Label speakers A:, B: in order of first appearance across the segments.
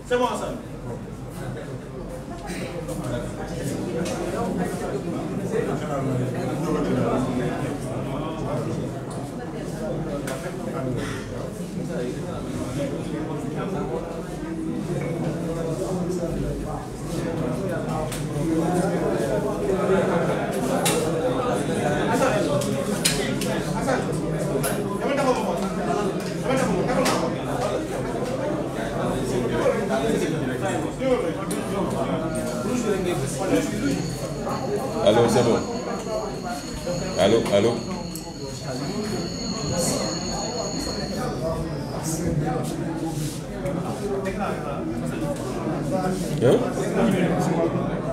A: C'est bon ça.
B: Allô, c'est bon. Allô, allô. Hein?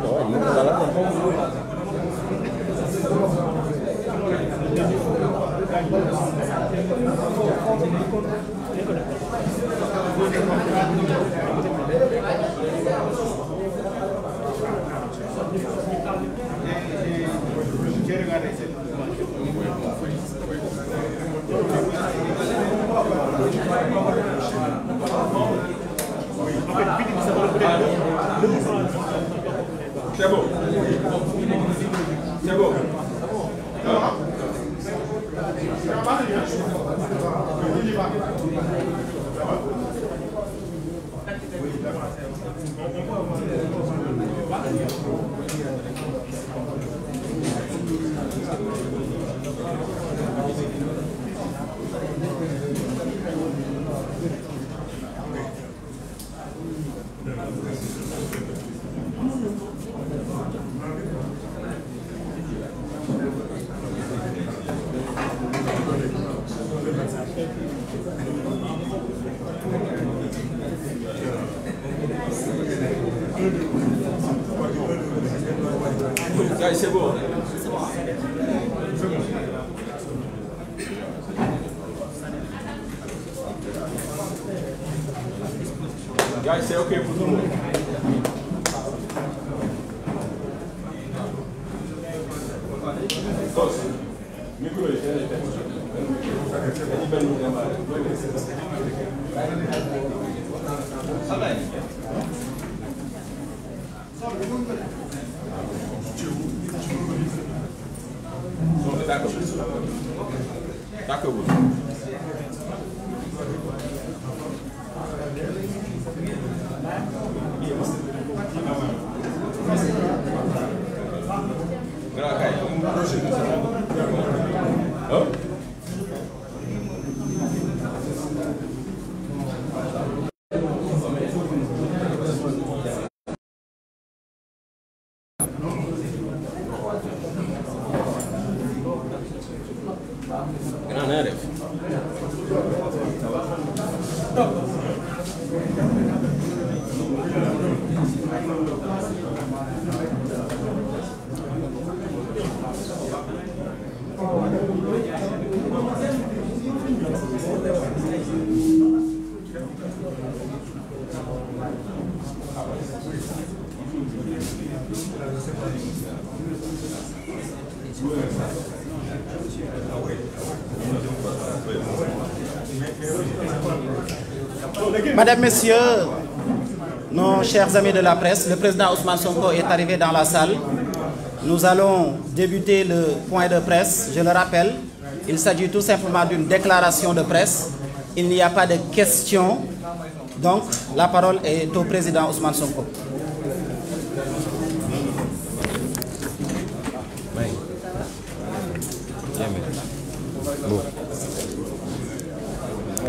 B: Ouais, il est là.
C: C'est bon. C'est bon. Gars, c'est bon. Gars, c'est OK pour tout le monde. Micro, D'accord.
D: Madame, Messieurs, nos chers amis de la presse, le président Ousmane Sonko est arrivé dans la salle. Nous allons débuter le point de presse. Je le rappelle, il s'agit tout simplement d'une déclaration de presse. Il n'y a pas de questions. Donc, la parole est au président Ousmane Sonko.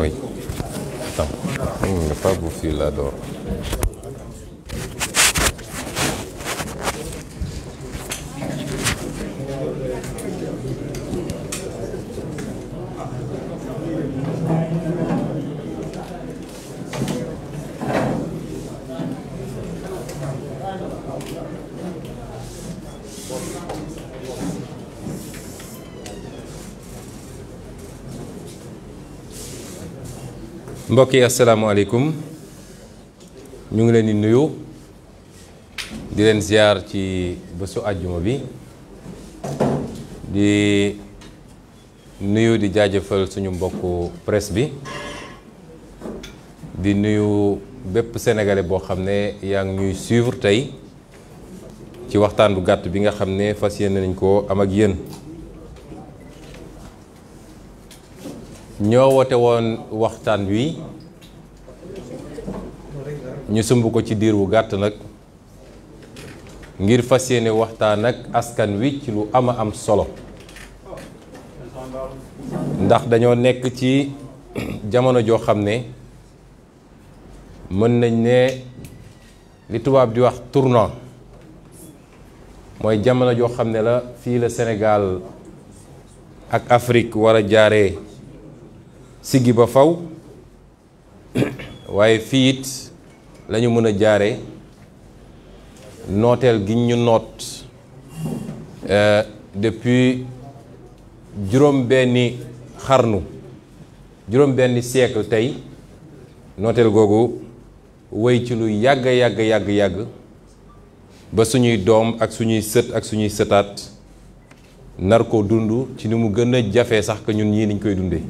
B: Oui. Attends, on n'a pas bouffé là-dedans. mbokk yi asalaamaaleykum ñu ngi leen di nuyu di leen ziar ci bésu àjjuma bi di nuyu di jaajëfal suñu mbokku presse bi di nuyu bépp sénégalais boo xam ne yaa ngi ñuy suivre tey ci waxtaan bu gàtt bi nga xam ne fas yéene nañ ko am ak yéen. ñoo woote woon waxtaan wi ñu sumb ko ci diir wu gàtt nag ngir fas yéene waxtaan ak askan wi ci lu ama am solo ndax dañoo nekk ci jamono joo xam ne mën nañ ne li tubaab di wax tournant mooy jamono joo xam ne la fii la Sénégal ak Afrique war a jaaree siggi ba faw waaye fii it lañu mën a jaare nooteel gi ñu noot depuis juróom-benni xarnu juróom-benni siècle tey nooteel googu wéy ci lu yàgg ba suñuy doom ak suñuy sët ak suñuy sëtaat nar ko dund ci ni mu gën a jafee sax que ñun ñii niñ koy dundee.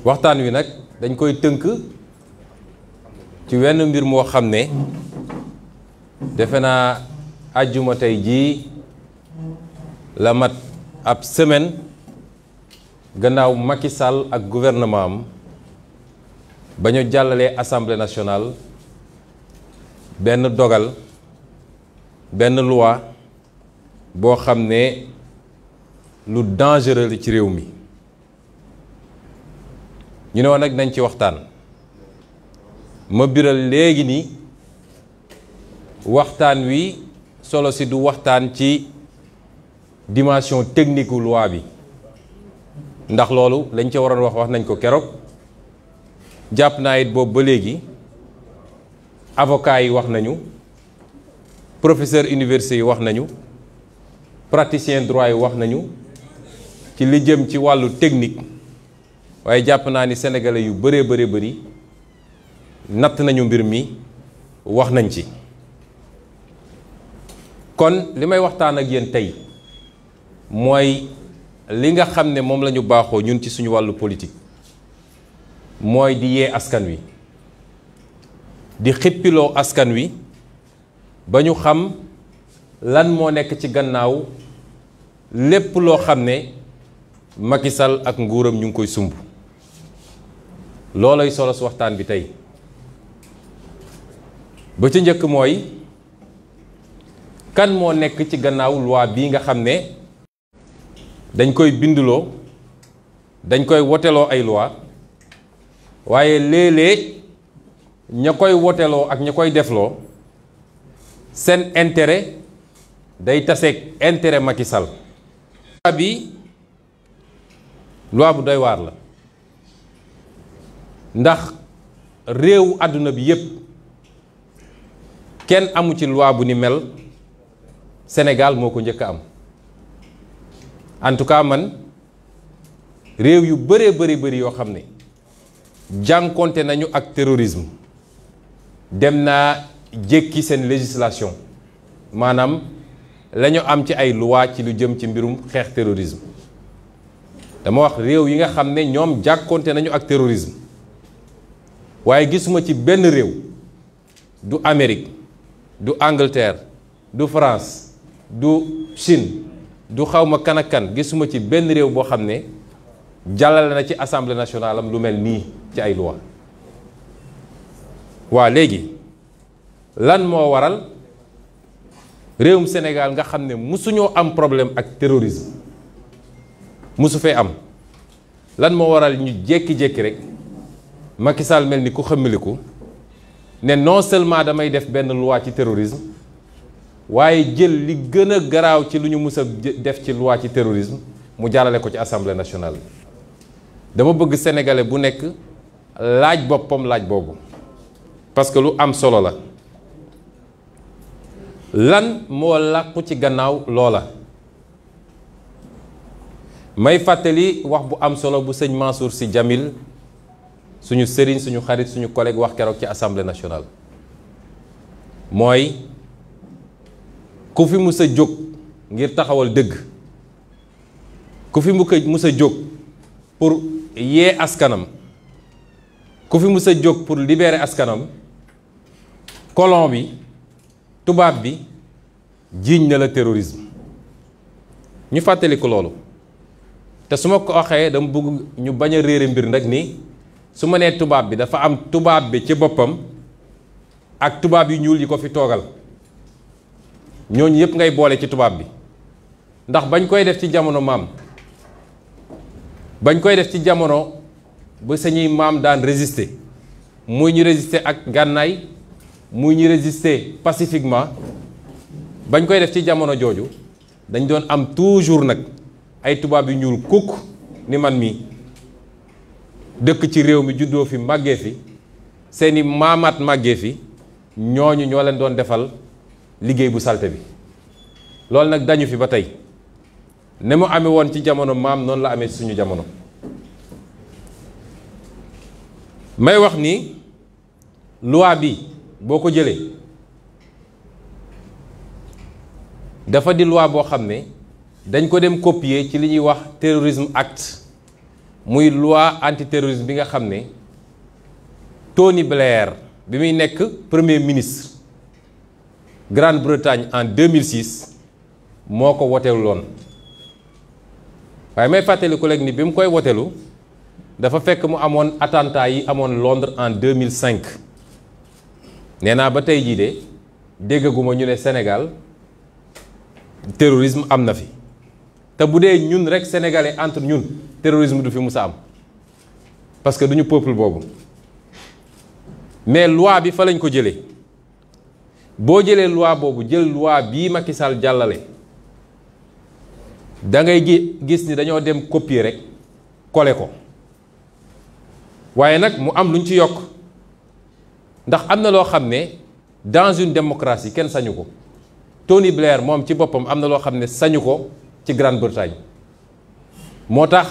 B: waxtaan wi nag dañ koy tënk ci wenn mbir moo xam ne defe naa àjjuma tey jii la mat ab semaine gannaaw Macky Sall ak gouvernement am ba ñu jàllalee Assemblée nationale benn dogal benn loi boo xam ne lu dangereux la ci réew mi. ñu ne woon nag nañ ci waxtaan ma biral léegi ni waxtaan wi solo si du waxtaan ci dimension technique u loi bi ndax loolu lañ ca waroon wax nañ ko keroog jàpp naa it boobu ba léegi avocat yi wax nañu professeur université yi wax nañu praticien droit yi wax nañu ci li jëm ci wàllu technique. waaye jàpp naa ni sénégalais yu bëree bëri natt nañu mbir mi wax nañ ci kon li may waxtaan ak yéen tey mooy li nga xam ne moom la ñu baaxoo ñun ci suñu wàllu politique mooy di yee askan wi di xippiloo askan wi ba ñu xam lan moo nekk ci gannaaw lépp loo xam ne Macky Sall ak nguuram ñu ngi koy sumb loolay solo su waxtaan bi tey ba ci njëkk mooy kan moo nekk ci gannaaw loi bii nga xam ne dañ koy binduloo dañ koy woteloo ay loi waaye léeg-léeg ña koy woteloo ak ña koy defloo seen intérêt day taseeg intérêt Macky Sall. loi bi loi bu doy waar la ndax réew àdduna bi yépp kenn amu ci loi bu ni mel Sénégal moo ko njëkk a am en tout cas man réew yu bëri yoo xam ne jànkonte nañu ak terrorisme dem naa jékki seen législation maanaam la ñu am ci ay loi ci lu jëm ci mbirum xeex terrorisme dama wax réew yi nga xam ne ñoom jànkonte nañu ak terrorisme waaye gisuma ci benn réew, du Amérique, du Angleterre, du France, du Chine, du xawma kan ak kan, gisuma ci benn réew boo xam ne jàllale na ci assemblée nationale am lu mel nii ci ay loi. waa léegi lan moo waral réewum Sénégal nga xam ne musuñoo am problème ak terrorisme, musu fee am, lan moo waral ñu jékki-jékki rek Macky Sall mel ni ku xëmmiliku ne non seulement damay def benn loi ci terrorisme, waaye jël li gën a garaaw ci lu ñu mus a def ci loi ci terrorisme mu jàllale ko ci assemblée nationale. dama bëgg sénégalais bu nekk laaj boppam laaj boobu, parce que lu am solo la. lan moo làqu ci gannaaw loola? may fàttali wax bu am solo bu sëñ Mansour Sy Djamil, suñu sëriñ, suñu xarit, suñu collègue wax keroog ci assemblée nationale. mooy ku fi mus a jóg ngir taxawal dëgg, ku fi mus a jóg pour yee askanam, ku fi mus a jóg pour libérer askanam, colon bi, tubaab bi jiiñ na la terrorisme. ñu fàttali ko loolu, te su ma ko waxee dama bëgg ñu bañ a réere mbir nag ni su ma nee tubaab bi dafa am tubaab bi ci boppam ak tubaab yu ñuul yi ko fi toogal, ñooñu yëpp ngay boole ci tubaab bi. ndax bañ koy def ci jamono maam, bañ koy def ci jamono ba sañuy maam daan résister, muy ñu résister ak gànnaay, muy ñu résister pacifiquement, bañ koy def ci jamono jooju dañ doon am toujours nag ay tubaab yu ñuul kukk ni man mi dëkk ci réew mi, juddoo fi, màggee fi, seeni maamaat màggee fi, ñooñu ñoo leen doon defal liggéey bu salte bi. loolu nag dañu fi ba tey, ne mu amee woon ci jamono maam noonu la amee suñu jamono. may wax ni loi bi boo ko jëlee dafa di loi boo xam ne dañ ko dem copier ci li ñuy wax terrorisme act, muy loi antiterrorisme bi nga xam ne Tony Blair bi muy nekk premier ministre Grande-Bretagne en 2006 moo ko woteelu loon. waaye may fàttali collègue ni bi mu koy wotelu dafa fekk mu amoon attentat yi amoon Londres en 2005. nee naa ba tey jii de déggaguma ñu ne Sénégal terrorisme am na fi, te bu dee ñun rek sénégalais entre ñun terrorisme du fi musa am, parce que duñu peuple boobu. mais loi bi fa lañ ko jëlee. boo jëlee loi boobu jël loi bii Macky Sall jàllale, da ngay gis ni dañoo dem copier rek coller ko. waaye nag mu am luñ ci yokk, ndax am na loo xam ne dans une démocratie kenn sañu ko. Tony Blair moom ci boppam am na loo xam ne sañu ko ci Grande-Bretagne. moo tax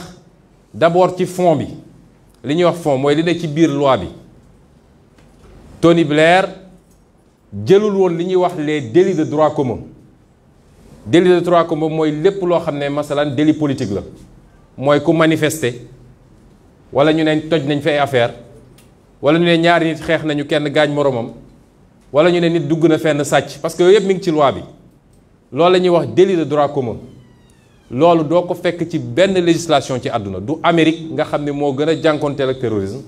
B: d'abord ci fond bi, li ñuy wax fond mooy li ne ci biir loi bi, Tony Blair jëlul woon li ñuy wax les délits de droit commun. délit de droit commun mooy lépp loo xam ne masalan délit politique la, mooy ku manifester, wala ñu ne toj nañ fi ay affaire, wala ñu ne ñaari nit xeex nañu kenn gaañ moromam, wala ñu ne nit dugg na fenn sàcc, parce que yooyu yëpp mi ngi ci loi bi. loolu la ñuy wax délit de droit commun. loolu doo ko fekk ci benn législation ci àdduna, du Amérique nga xam ne moo gën a jànkonteel ak terrorisme,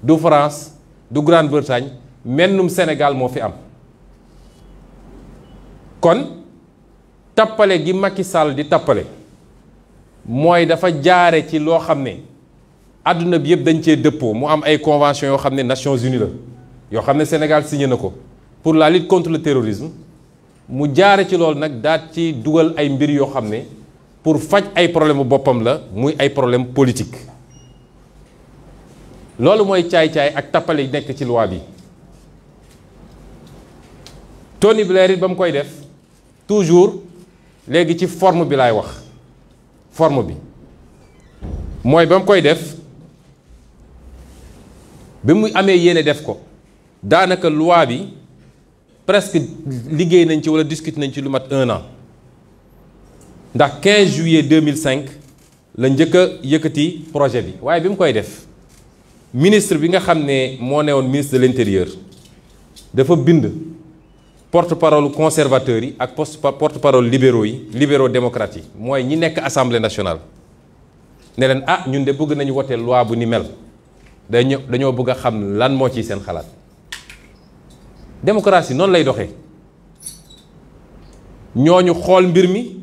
B: du France, du Grande-Bretagne, mennum Sénégal moo fi am. kon tappale gi Macky Sall di tappale mooy dafa jaare ci loo xam ne àdduna bi yëpp dañ cee dëppoo, mu am ay convention yoo xam ne Nations Unies la, yoo xam ne Sénégal signé na ko pour la lutte contre le terrorisme. mu jaare ci loolu nag daat ci dugal ay mbir yoo xam ne pour faj ay problème bu boppam la, muy ay problème politique. loolu mooy caay-caay ak tappale nekk ci loi bi. Tony Blair it ba mu koy def toujours léegi ci forme bi laay wax, forme bi mooy ba mu koy def bi muy amee yéene def ko, daanaka loi bi presque liggéey nañ ci wala discuter nañ ci lu mat 1 an, ndax 15 juillet 2005 la njëkk a yëkkati projet bi. waaye bi mu koy def ministre bi nga xam ne moo newoon ministre de l'intérieur dafa bind porte-parole conservateurs yi ak porte-parole libéraux démocrates yi mooy ñi nekk assemblée nationale ne leen ah ñun de bëgg nañu wote loi bu ni mel dañoo bëgg a xam lan moo ciy seen xalaat. démocratie noonu lay doxee ñooñu xool mbir mi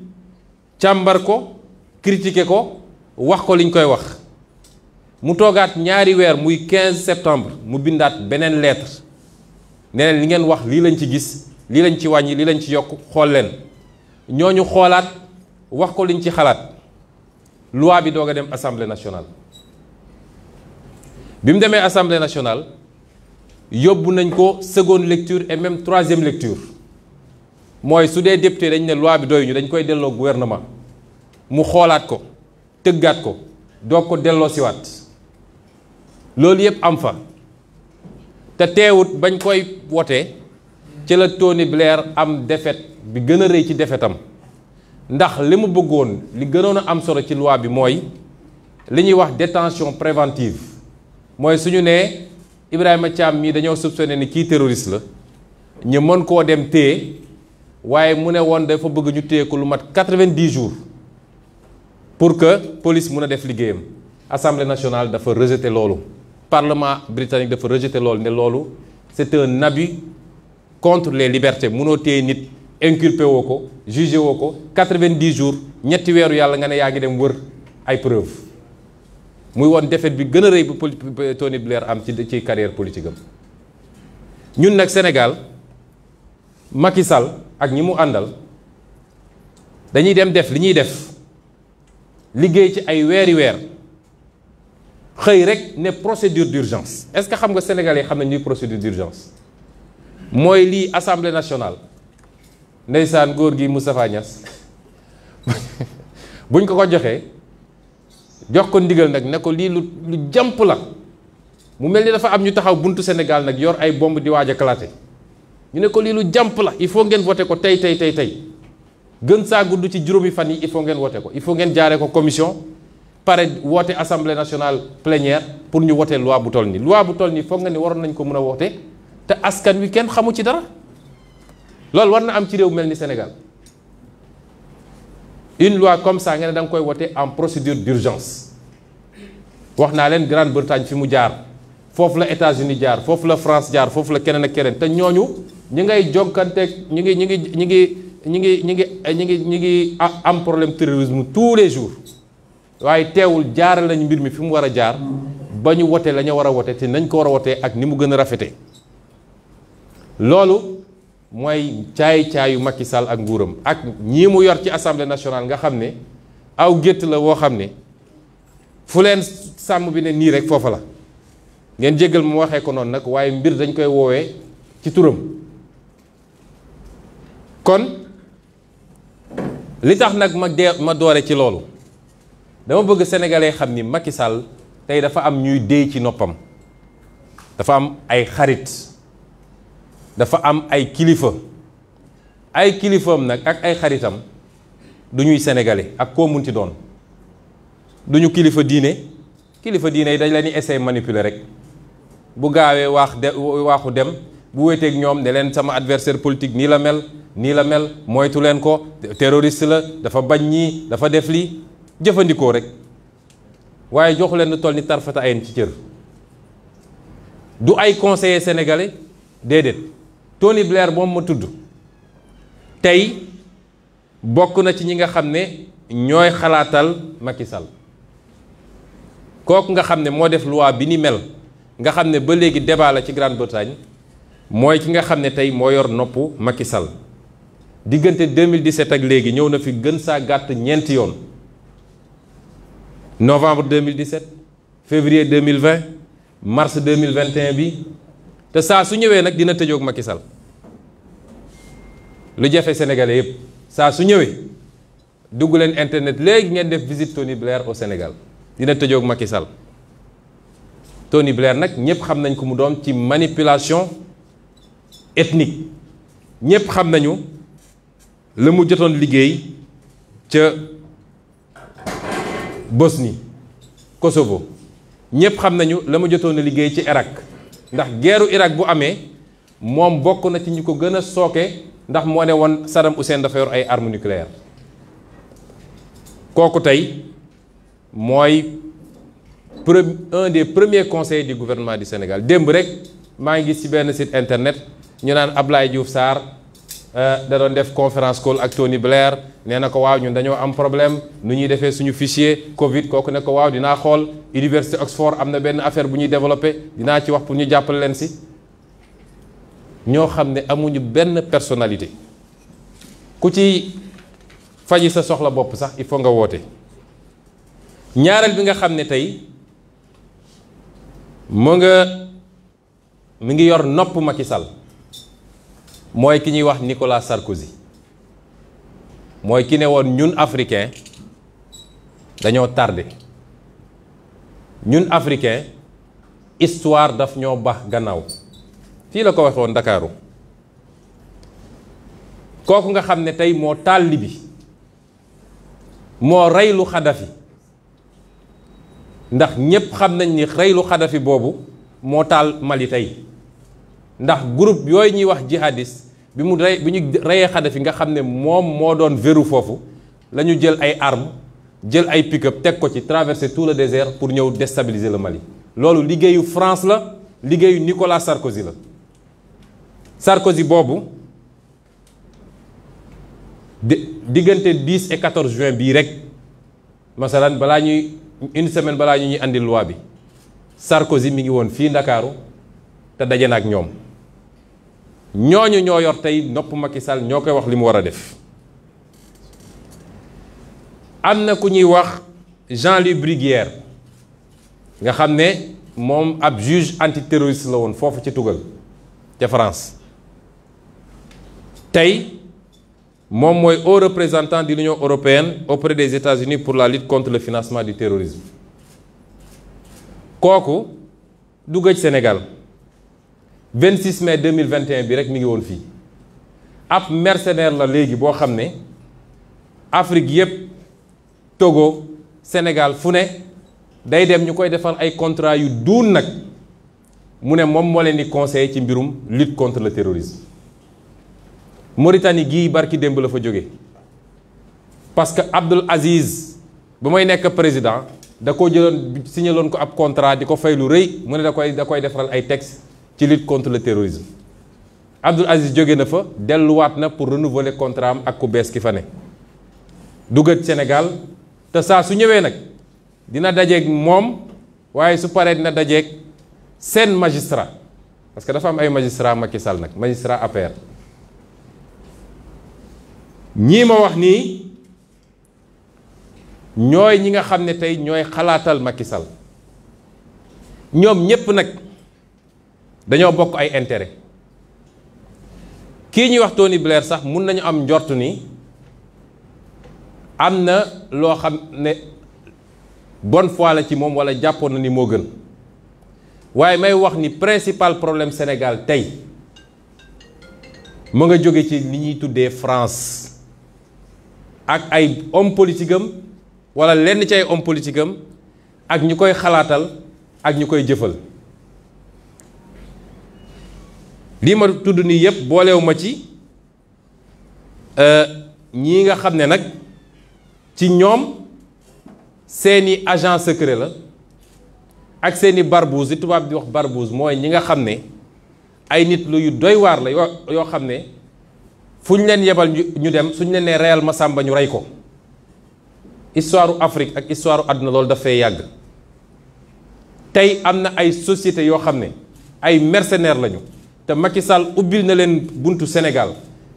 B: càmbar ko critiquer ko wax ko liñ koy wax mu toogaat ñaari weer muy 15 septembre mu bindaat beneen lettre ne leen li ngeen wax lii lañ ci gis lii lañ ci wàññi lii lañ ci yokk xool leen ñooñu xoolaat wax ko liñ ci xalaat loi bi doog a dem assemblée nationale. bi mu demee assemblée nationale yóbbu nañ ko seconde lecture et même troisième lecture mooy su dee député dañ ne loi bi doyuñu dañ koy delloo gouvernement mu xoolaat ko tëggaat ko doog ko delloo siwaat loolu yëpp am fa te teewut bañ koy wote ci la Tony Blair am défaite bi gën a rëy ci défaitam ndax li mu bëggoon li gënoon a am solo ci loi bi mooy li ñuy wax détention préventive mooy suñu nee Ibrahima Thiam mii dañoo soupçonné ni kii terroriste la ñu mën koo dem téye waaye mu ne woon dafa bëgg ñu téye ko lu mat 90 jours pour que police mun a def liggéeyam. Assemblée nationale dafa rejeté loolu Parlement britannique dafa rejeté loolu ne loolu c'est un abus contre les libertés munoo téye nit inculpé woo ko jugé woo ko 90 jours ñetti weeru yàlla nga ne yaa ngi dem wër ay preuve muy woon défaite bi gën a rëy bu Tony Blair am ci carrière politique am. ñun nag Sénégal Macky Sall ak ñi mu àndal dañuy dem def li ñuy def liggéey ci ay weeri weer xëy rek ne procédure d'urgence. Est-ce que xam nga Sénégalais xam nañ ñuy procédure d'urgence mooy lii assemblée nationale ndeysaan góor gi Moustapha Niass buñ ko joxee jox ko ndigal nag ne ko lii lu jàmp la mu mel ni dafa am ñu taxaw buntu Sénégal nag yor ay bombe di waaj a éclater ñu ne ko lii lu jàmp la il faut ngeen voter ko tey gën saa gudd ci juróomi fan yi il faut ngeen voter ko il faut ngeen jaaree ko commission pare woote assemblée nationale plénière pour ñu wote loi bu toll nii foog nga ni waroon nañ ko mën a woote te askan wi kenn xamu ci dara loolu war na am ci réew mel ni Sénégal une loi comme ça nga ne da nga koy wote en procédure d'urgence wax naa leen Grande-Bretagne fi mu jaar foofu la États-Unis jaar foofu la France jaar foofu la keneen ak keneen te ñooñu ñi ngay jokkanteeg ñi ngi am problème terrorisme tous les jours waaye teewul jaaral nañu mbir mi fi mu war a jaar ba ñu wote la ñu war a wote te nañ ko war a wotee ak ni mu gën a rafetee loolu mooy caay-caayu Macky Sall ak nguuram ak ñii mu yor ci assemblée nationale nga xam ne aw gétt la woo xam ne fu leen sàmm bi ne nii rek foofa la ngeen jéggal mu waxee ko noonu nag waaye mbir dañ koy woowee ci turam. kon li tax nag ma doore ci loolu dama bëgg sénégalais xam ni Macky Sall tey dafa am ñuy déy ci noppam dafa am ay xarit dafa am ay kilifa ay kilifaam nag ak ay xaritam du ñuy sénégalais ak koo munti doon du ñu kilifa diine yi dañ leen di essayer manipuler rek bu gaawee waaxu dem bu wéeteeg ñoom ne leen sama adversaire politique nii la mel moytu leen ko terroriste la dafa bañ ñii dafa def lii jëfandikoo rek waaye joxu leen lu toll ni tarfata ayen ci cër du ay conseillers sénégalais déedéet Tony Blair moom ma tudd tey bokk na ci ñi nga xam ne ñooy xalaatal Macky Sall kooku nga xam ne moo def loi bi ni mel nga xam ne ba léegi débat la ci Grande-Bretagne mooy ki nga xam ne tey moo yor noppu Macky Sall diggante 2017 ak léegi ñëw na fi gën saa gàtt ñeenti yoon novembre 2017 février 2020 mars 2021 bi te saa su ñëwee nag dina tëjoog Macky Sall lu jafe sénégalais yépp saa su ñëwee dugg leen internet léegi ngeen def visite Tony Blair au Sénégal dina tëjoog Macky Sall Tony Blair nag ñëpp xam nañ ko mu doon ci manipulation ethnique ñëpp xam nañu la mu jotoon liggéey ca Bosnie Kosovo ñëpp xam nañu la ma jotoon a liggéey ci Irak ndax guerru Irak bu amee moom bokk na ci ñu ko gën a sooke ndax moo ne woon Saddam Hussein dafa yor ay armes nucléaires kooku tey mooy un des premiers conseillers du gouvernement du Sénégal. démb rek maa ngi gis ci benn site internet ñu naan Ablaye Diouf Sarr da doon def conférence call ak Tony Blair nee na ko waaw ñun dañoo am problème nu ñuy defee suñu fichier Covid kooku ne ko waaw dinaa xool Université Oxford am na benn affaire bu ñuy développé dinaa ci wax pour ñu jàppale leen si. ñoo xam ne amuñu benn personnalité ku ci faji sa soxla bopp sax il faut nga woote. ñaareel bi nga xam ne tey mu ngi yor nopp Macky Sall mooy ki ñuy wax Nicolas Sarkozy mooy ki ne woon ñun africain dañoo tardé ñun africain histoire daf ñoo bax gannaaw fii la ko waxoon Ndakaaru kooku nga xam ne tey moo taal Libi moo reylu Xadafi ndax ñépp xam nañ ni reylu Xadafi boobu moo taal Mali tey ndax groupe yooyu ñuy wax jihadiste bi ñu reyee Xadafi nga xam ne moom moo doon verrou foofu la ñu jël ay armes jël ay pick-up teg ko ci traverser tout le désert pour ñëw déstabiliser le Mali. loolu liggéeyu France la liggéeyu Nicolas Sarkozy la Sarkozy boobu diggante 10 et 14 juin bii rek masalan balaa ñuy une semaine balaa ñuy andi loi bi Sarkozy mi ngi woon fii Ndakaaru te daje na ak ñoom ñooñu ñoo yor tey nopp Macky Sall ñoo koy wax li mu war a def. am na ku ñuy wax Jean-Louis Bruguière nga xam ne moom ab juge antiterroriste la woon foofu ci tugal ca France tey moom mooy haut représentant de l'Union européenne auprès des États-Unis pour la lutte contre le financement du terrorisme kooku du gëj Sénégal 26 mai 2021 bi rek mi ngi woon fii ab mercenaire la léegi boo xam ne Afrique yépp Togo Sénégal fu ne day dem ñu koy defal ay contrat yu duun nag mu ne moom moo leen di conseiller ci mbirum lutte contre le terrorisme Mauritanie gii barki démb la fa jóge parce que Abdoul Aziz ba may nekk président da ko jëloon signaloon ko ab contrat di ko fay lu rëy mu ne da koy defaral ay texte ci lutte contre le terrorisme Abdoul Aziz jóge na fa delluwaat na pour renouveler contrat am ak ku bees ki fa ne duggat Sénégal te saa su ñëwee nag dina dajeeg moom waaye su paree dina dajeeg seen magistrat parce que dafa am ay magistrat Macky Sall nag magistrat APR ñii ma wax nii ñooy ñi nga xam ne tey ñooy xalaatal Macky Sall ñoom ñépp nag dañoo bokk ay intérêt kii ñuy wax Tony Blair sax mun nañu am njort ni am na loo xam ne bonne foi la ci moom walla jàppoon na ni moo gën waaye may wax ni principal problème Sénégal tey mu nga jóge ci li ñuy tuddee France ak ay homme politique am walla lenn ci ay homme politique am ak ñu koy xalaatal ak ñu koy jëfal lii ma tudd nii yépp boolewu ma ci ñii nga xam ne nag ci ñoom seeni agent secret la ak seeni barbouze li tubaab di wax barbouze mooy ñi nga xam ne ay nit lu yu doy waar la yoo xam ne fu ñu leen yebal ñu dem suñu leen nee reyal Masamba ñu rey ko histoire Afrique ak histoire àdduna loolu dafay yàgg tey am na ay société yoo xam ne ay mercenaires lañu te Macky Sall ubbil na leen buntu Sénégal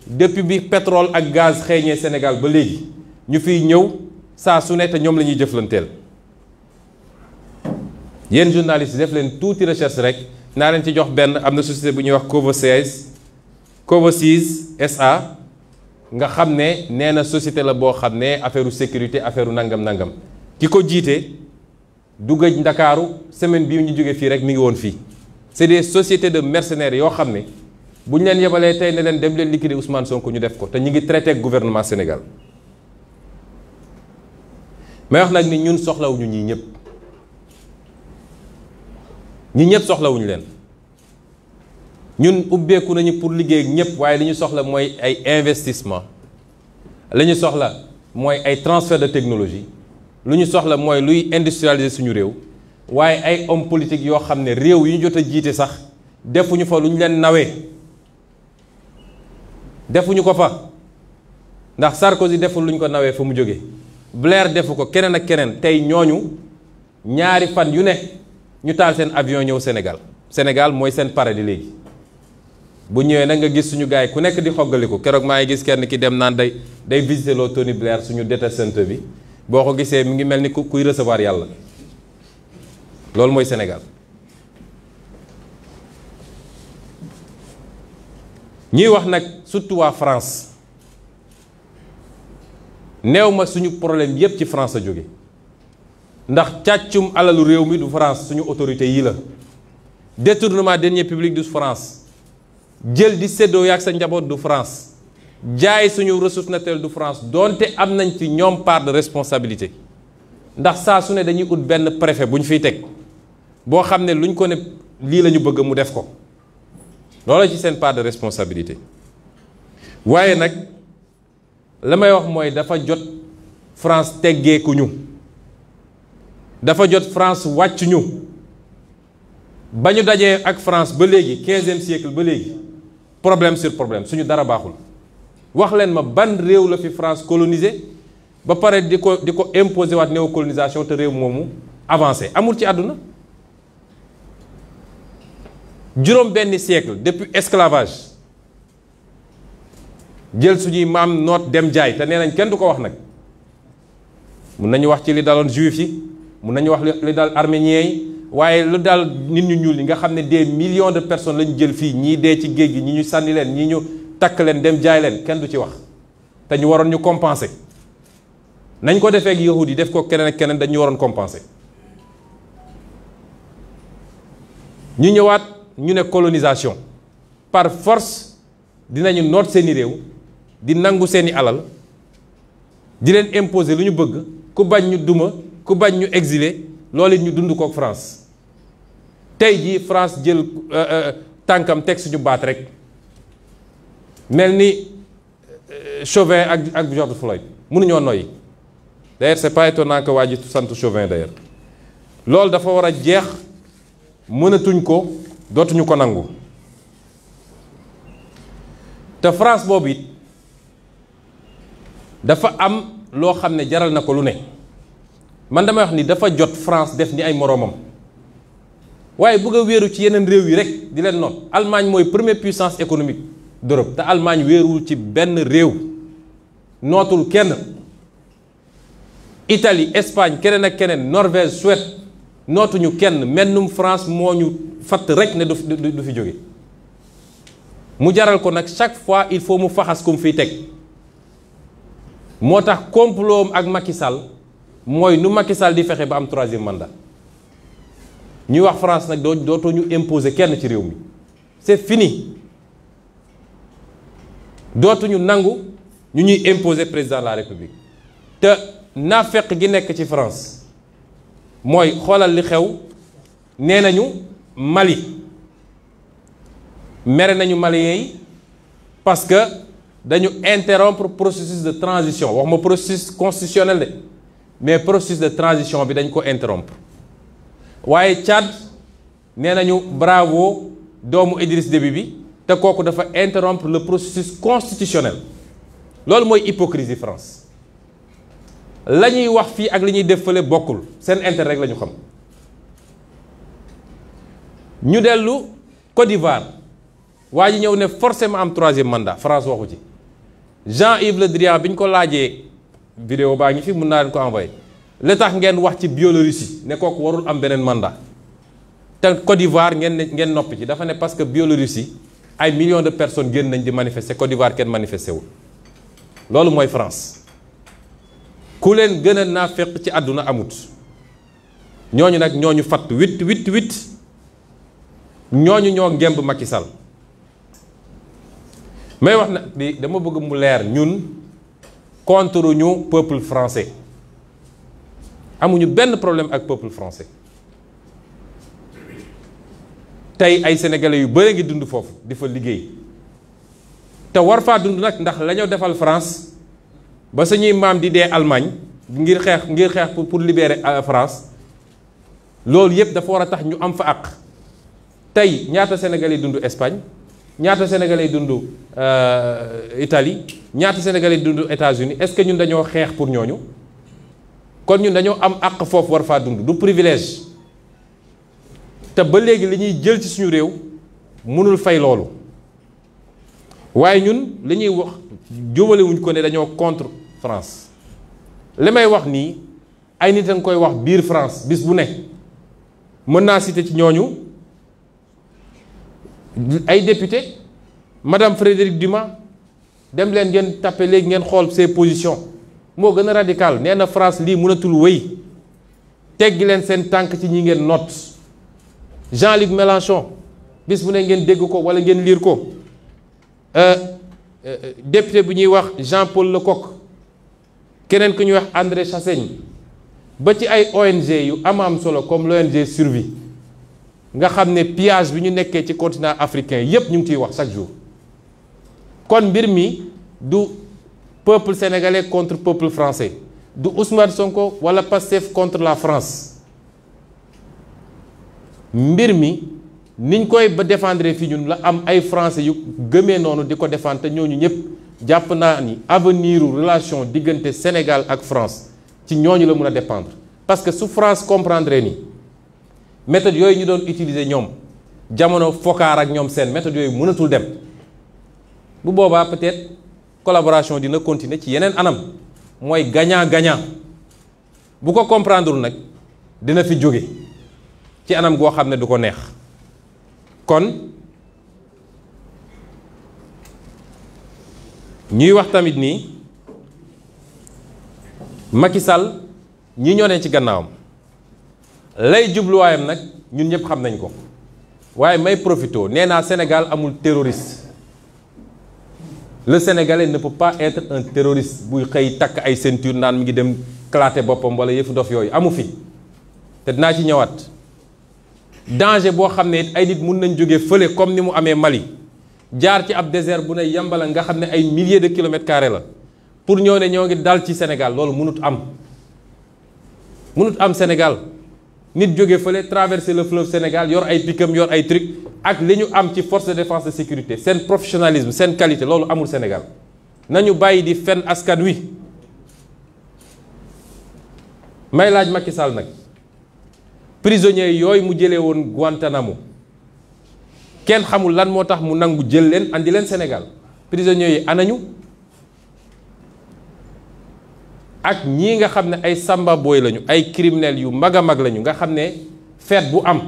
B: depuis bi pétrole ak gaz xeeñee Sénégal ba léegi ñu fiy ñëw saa su ne te ñoom la ñuy jëflanteel yéen journalistes def leen tuuti recherche rek naa leen ci jox benn am na société bu ñuy wax Covosis SA nga xam ne nee na société la boo xam ne affaire sécurité affaire nangam-nangam ki ko jiite du gëj Ndakaaru semaine bii ñu jógee fii rek mi ngi woon fii c'est des sociétés de mercenaires yoo xam ne bu ñu leen yebalee tey ne leen dem leen liquider Ousmane Sonko ñu def ko te ñu ngi traité ak gouvernement Sénégal may wax nag ni ñun soxlawuñu ñii ñëpp ñi ñëpp soxlawuñu leen ñun ubbeeku nañu pour liggéey ak ñëpp waaye li ñu soxla mooy ay investissement li ñu soxla mooy ay transfert de technologie lu ñu soxla mooy luy industrialiser suñu réew waaye ay homme politique yoo xam ne réew yi ñu jot a jiite sax defuñu fa lu ñu leen nawee defuñu ko fa ndax Sarkozy deful lu ñu ko nawee fa mu jóge Blair defu ko keneen ak keneen tey ñooñu ñaari fan yu ne ñu taal seen avion ñëw Sénégal mooy seen paradis léegi bu ñëwee nag nga gis suñu gars yi ku nekk di xoggaliku keroog maa ngi gis kenn ki dem naan day visité loo Tony Blair suñu détestante bi boo ko gisee mi ngi mel ni kuy recevoir yàlla loolu mooy Sénégal ñuy wax nag surtout waa France neew ma suñu problème yépp ci France a jóge ndax càccum alalu réew mi du France suñu autorité yi la détournement deniers publics du France jël di séddoo yaag sa njaboot du France jaay suñu ressource naturelle du France donte am nañ ci ñoom part de responsabilité ndax saa su ne dañuy ut benn préfet bu ñu fiy teg boo xam ne luñ ko ne lii la ñu bëgg mu def ko loolu ci seen part de responsabilité waaye nag la may wax mooy dafa jot France teggeeku ñu dafa jot France wàcc ñu ba ñu dajee ak France ba léegi 15e siècle ba léegi problème sur problème suñu dara baaxul wax leen ma ban réew la fi France colonisé ba pare di ko imposer waat néocolonisation te réew moomu avancé amul ci àdduna juróom benn siècle depuis esclavage jël suñuy maam noot dem jaay te nee nañ kenn du ko wax nag mun nañu wax ci li daloon juif yi mun nañu wax li dal arméniens yi waaye lu dal nit ñu ñuul yi nga xam ne des millions de personnes lañu jël fii ñii dee ci géej gi ñi ñu sànni leen ñii ñu takk leen dem jaay leen kenn du ci wax te ñu waroon ñu compenser nañ ko defee ak yahud yi def ko keneen ak keneen dañu waroon compenser ñu ñëwaat ñu ne colonisation par force dinañu noot seeni réew di nangu seeni alal di leen imposer lu ñu bëgg ku bañ ñu duma ku bañ ñu exiler loolu it ñu dund kook France tey jii France jël tànkam teg suñu baat rek mel ni Chauvin ak George Floyd mënuñoo noyyi d'ailleurs c'est pas étonnant que waa ji sant Chauvin d'ailleurs loolu dafa war a jeex mënatuñ ko dootuñu ko nangu te France boobu it dafa am loo xam ne jaral na ko lu ne man damay wax ni dafa jot France def ni ay moroomam waaye bëgg a wéeru ci yeneen réew yi rek di leen noot Allemagne mooy première puissance économique d'Europe te Allemagne wéeruwul ci benn réew nootul kenn Italie Espagne keneen ak keneen Norvège Suède nootuñu kenn mennum France moo ñu fatt rek ne du fi jóge mu jaral ko nag chaque fois il faut mu faxas ku mu fiy teg moo tax complot ak Macky Sall mooy nu Macky Sall di fexe ba am 3e mandat ñuy wax France nag dootoo ñu imposer kenn ci réew mi c'est fini dootuñu nangu ñu ñuy imposer président de la République te naafeq gi nekk ci France mooy xoolal li xew nee nañu Mali mere nañu Maliens yi parce que dañu interrompre processus de transition wax ma processus constitutionnel de mais processus de transition bi dañ ko interrompre waaye Tchad nee nañu bravo doomu Idriss Déby bi te kooku dafa interrompre le processus constitutionnel loolu mooy hypocrisie France la ñuy wax fii ak li ñuy def fële bokkul seen intérêt rek la ñu xam ñu dellu Côte d'Ivoire waa ji ñëw ne forcément am 3e mandat France waxu ci Jean-Yves Le Drian bi ñu ko laajee vidéo baa ngi fi mën naa leen ko envoyé li tax ngeen wax ci Biélorussie ne kooku warul am beneen mandat te Côte d'Ivoire ngeen noppi ci dafa ne parce que Biélorussie ay millions de personnes génn nañ di manifester Côte d'Ivoire kenn manifesté wul loolu mooy France ku leen gën a naafeq ci àdduna amut ñooñu nag ñooñu fatt wit ñooñu ñoo ngemb Macky Sall may wax nag bi dama bëgg mu leer ñun contre ñu peuple français amuñu benn problème ak peuple français tey ay sénégalais yu bëri ngi dund foofu di fa liggéey te war faa dund nag ndax la ñoo defal France ba suñuy maam di dee Allemagne ngir xeex pour libérer France loolu yëpp dafa war a tax ñu am fa àq tey ñaata sénégalais dund Espagne ñaata sénégalais dund Italie ñaata sénégalais dund États-Unis est-ce que ñun dañoo xeex pour ñooñu kon ñun dañoo am àq foofu war faa dund du privilège te ba léegi li ñuy jël ci suñu réew mënul fay loolu waaye ñun li ñuy wax jóbalewuñ ko ne dañoo contre France li may wax nii ay nit a nga koy wax biir France bis bu ne mën naa citer ci ñooñu ay député madame Frédérique Dumas dem leen ngeen tapé léegi ngeen xool ses positions moo gën a radical nee na France lii mënatul wéy teggi leen seen tànk ci ñi ngeen noot Jean-Luc Mélenchon bis bu ne ngeen dégg ko wala ngeen lire ko député bu ñuy wax Jean-Paul Lecoq keneen ku ñuy wax André Chassaigne ba ci ay ONG yu am solo comme l'ONG Survie nga xam ne pillage bi ñu nekkee ci continent africain yépp ñu ngi ciy wax chaque jour kon mbir mi du peuple sénégalais contre peuple français du Ousmane Sonko wala Pastef contre la France mbir mi niñ koy ba défendre fii ñun la am ay français yu gëmee noonu di ko défendre te ñooñu ñëpp jàpp naa ni avenir relation diggante Sénégal ak France ci ñooñu la mën a dépendre parce que su France comprendre ni méthode yooyu ñu doon utiliser ñoom jamono Foccart ak ñoom seen méthode yooyu mënatul dem bu boobaa peut-être collaboration dina continuer ci yeneen anam mooy gagnant-gagnant bu ko comprendre nag dina fi jóge ci anam goo xam ne du ko neex kon ñuy wax tamit nii Macky Sall ñi ñoo ne ci gannaawam lay jubluwaayam nag ñun ñëpp xam nañ ko waaye may profito nee naa Sénégal amul terroriste le Sénégalais ne peut pas être un terroriste buy xëy takk ay ceinture naan mi ngi dem claté boppam wala yëfu dof yooyu amu fi te dinaa ci ñëwaat danger boo xam ne it ay nit mun nañ jógee fële comme ni mu amee Mali jaar ci ab désert bu ne yambala nga xam ne ay milliers de kilomètres carrés la pour ñëw ne ñoo ngi dal ci Sénégal loolu mënut am Sénégal nit jóge fële traverser le fleuve Sénégal yor ay pick-up yor ay truc ak li ñu am ci force de défense de sécurité seen professionnalisme seen qualité loolu amul Sénégal nañu bàyyi di fen askan wi may laaj Macky Sall nag prisonniers yooyu mu jëlee woon Guantanamo kenn xamul lan moo tax mu nangu jël leen andi leen Sénégal prisonniers yi anañu ak ñii nga xam ne ay samba boy lañu ay criminels yu mag a mag lañu nga xam ne fête bu am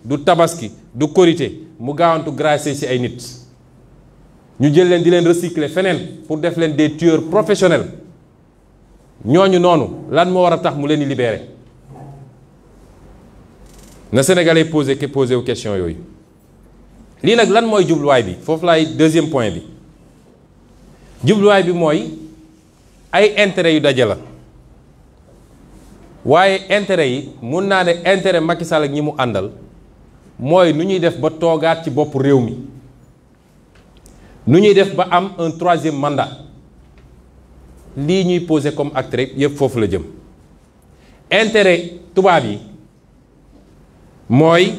B: du tabaski du korité mu gaawantu gracier ci ay nit ñu jël leen di leen recycler feneen pour def leen des tueurs professionnels ñooñu noonu lan moo war a tax mu leen di libérer na Sénégalais posé wu question yooyu lii nag lan mooy jubluwaay bi foofu laay deuxième point bi jubluwaay bi mooy ay intérêt yu daje la waaye intérêt yi mun naa ne intérêt Macky Sall ak ñi mu àndal mooy nu ñuy def ba toogaat ci bopp réew mi nu ñuy def ba am un troisième mandat lii ñuy poser comme acte rek yëpp foofu la jëm intérêt tubaab yi mooy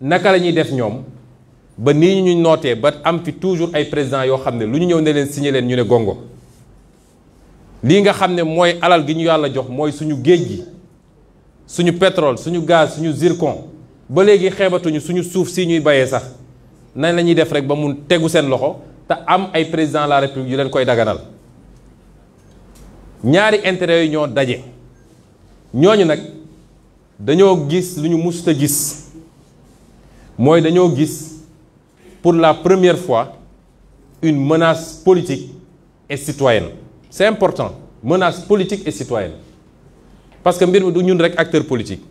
B: naka la ñuy def ñoom ba nii ñu nootee ba am fi toujours ay présidents yoo xam ne lu ñu ñëw ne leen signé leen ñu ne gongo lii nga xam ne mooy alal gi ñu yàlla jox mooy suñu géej gi suñu pétrole suñu gaz suñu zircon ba léegi xeebatuñu suñu suuf si ñuy bayee sax nañ la ñuy def rek ba mun tegu seen loxo te am ay président de la république yu leen koy daganal ñaari intérêt yi ñoo daje ñooñu nag dañoo gis lu ñu musuta gis mooy dañoo gis pour la première fois une menace politique et citoyenne. C'est important, menace politique et citoyenne. Parce que mbir mi du ñun rek acteur politique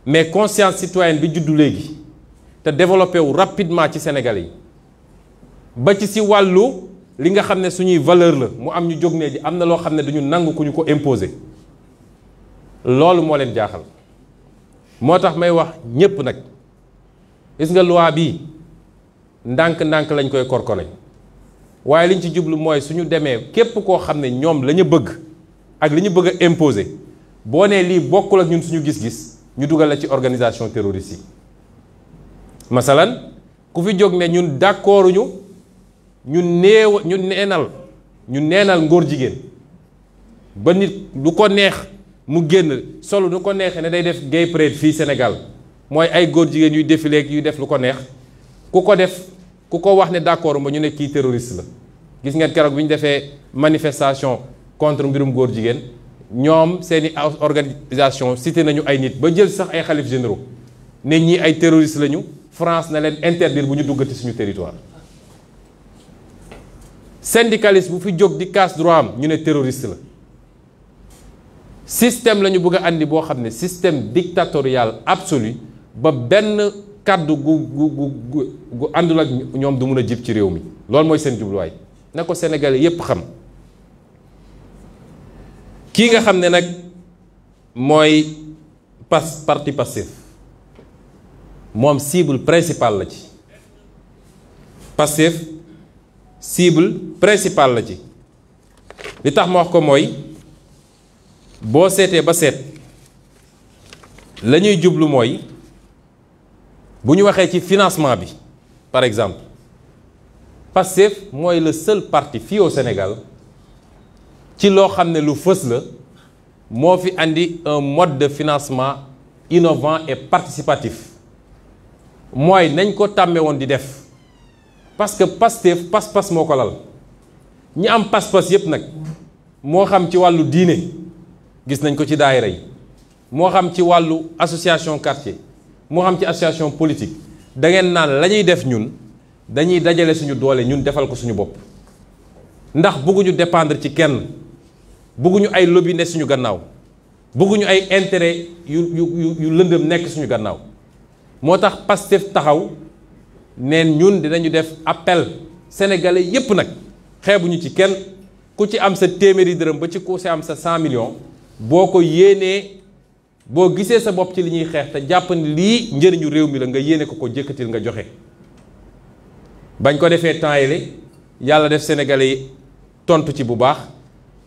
B: mais conscience citoyenne bi juddu léegi te développé wu rapidement ci Sénégalais yi ba ci si wàllu li nga xam ne suñuy valeur la mu am ñu jóg ne ji am na loo xam ne duñu nangu ku ñu ko imposer loolu moo leen jaaxal moo tax may wax ñépp nag gis nga loi bi ndànk-ndànk lañ koy korkone waaye liñ ci jublu mooy suñu demee képp koo xam ne ñoom la ñu bëgg ak li ñu bëgg a imposer boo nee lii bokkul ak ñun suñu gis-gis ñu dugal la ci organisation terroriste yi masalan ku fi jóg ne ñun d'accorduñu ñu neenal ngóor jigéen ba nit lu ko neex mu génn solo lu ko neexee ne day def gay parade fii Sénégal mooy ay góor jigéen yuy défilé yuy def lu ko neex ku ko wax ne d'accord ba ñu ne kii terroriste la. gis ngeen keroog bi ñu defee manifestation contre mbirum góor jigéen ñoom seeni organisation cité nañu ay nit ba jël sax ay xalif généraux ne ñii ay terroriste lañu France na leen interdire bu ñu duggati suñu territoire. syndicaliste bu fi jóg di casse droit am ñu ne terroriste la. système la ñu bëgg a andi boo xam ne système dictatorial absolu ba benn kàddu gu àndul ak ñoom du mun a jib ci réew mi loolu mooy seen jubluwaay na ko Sénégalais yépp xam. kii nga xam ne nag mooy parti Pastef moom cible principale la ci Pastef cible principale la ci li tax ma wax ko mooy boo seetee ba seet la ñuy jublu mooy bu ñu waxee ci financement bi par exemple Pastef mooy le seul parti fii au Sénégal ci loo xam ne lu fës la moo fi andi un mode de financement innovant et participatif mooy nañ ko tàmmee woon di def parce que Pastef pas-pas moo ko lal ñi am pas-pas yépp nag moo xam ci wàllu diine gis nañ ko ci daayira yi moo xam ci wàllu association quartier moo xam ci association politique da ngeen naan la ñuy def ñun dañuy dajale suñu doole ñun defal ko suñu bopp ndax bëgguñu dépendre ci kenn bëgguñu ay lobby ne suñu gannaaw bëgguñu ay intérêt yu lëndëm nekk suñu gannaaw moo tax Pastef taxaw neen ñun dinañu def appel sénégalais yépp nag xeebuñu ci kenn ku ci am sa téeméeri dërëm ba ci ku ci am sa 100 millions boo ko yéenee boo gisee sa bopp ci li ñuy xeex te jàpp ni lii njëriñu réew mi la nga yéene ko jëkkatil nga joxe. bañ ko defee temps yële yàlla def sénégalais yi tontu ci bu baax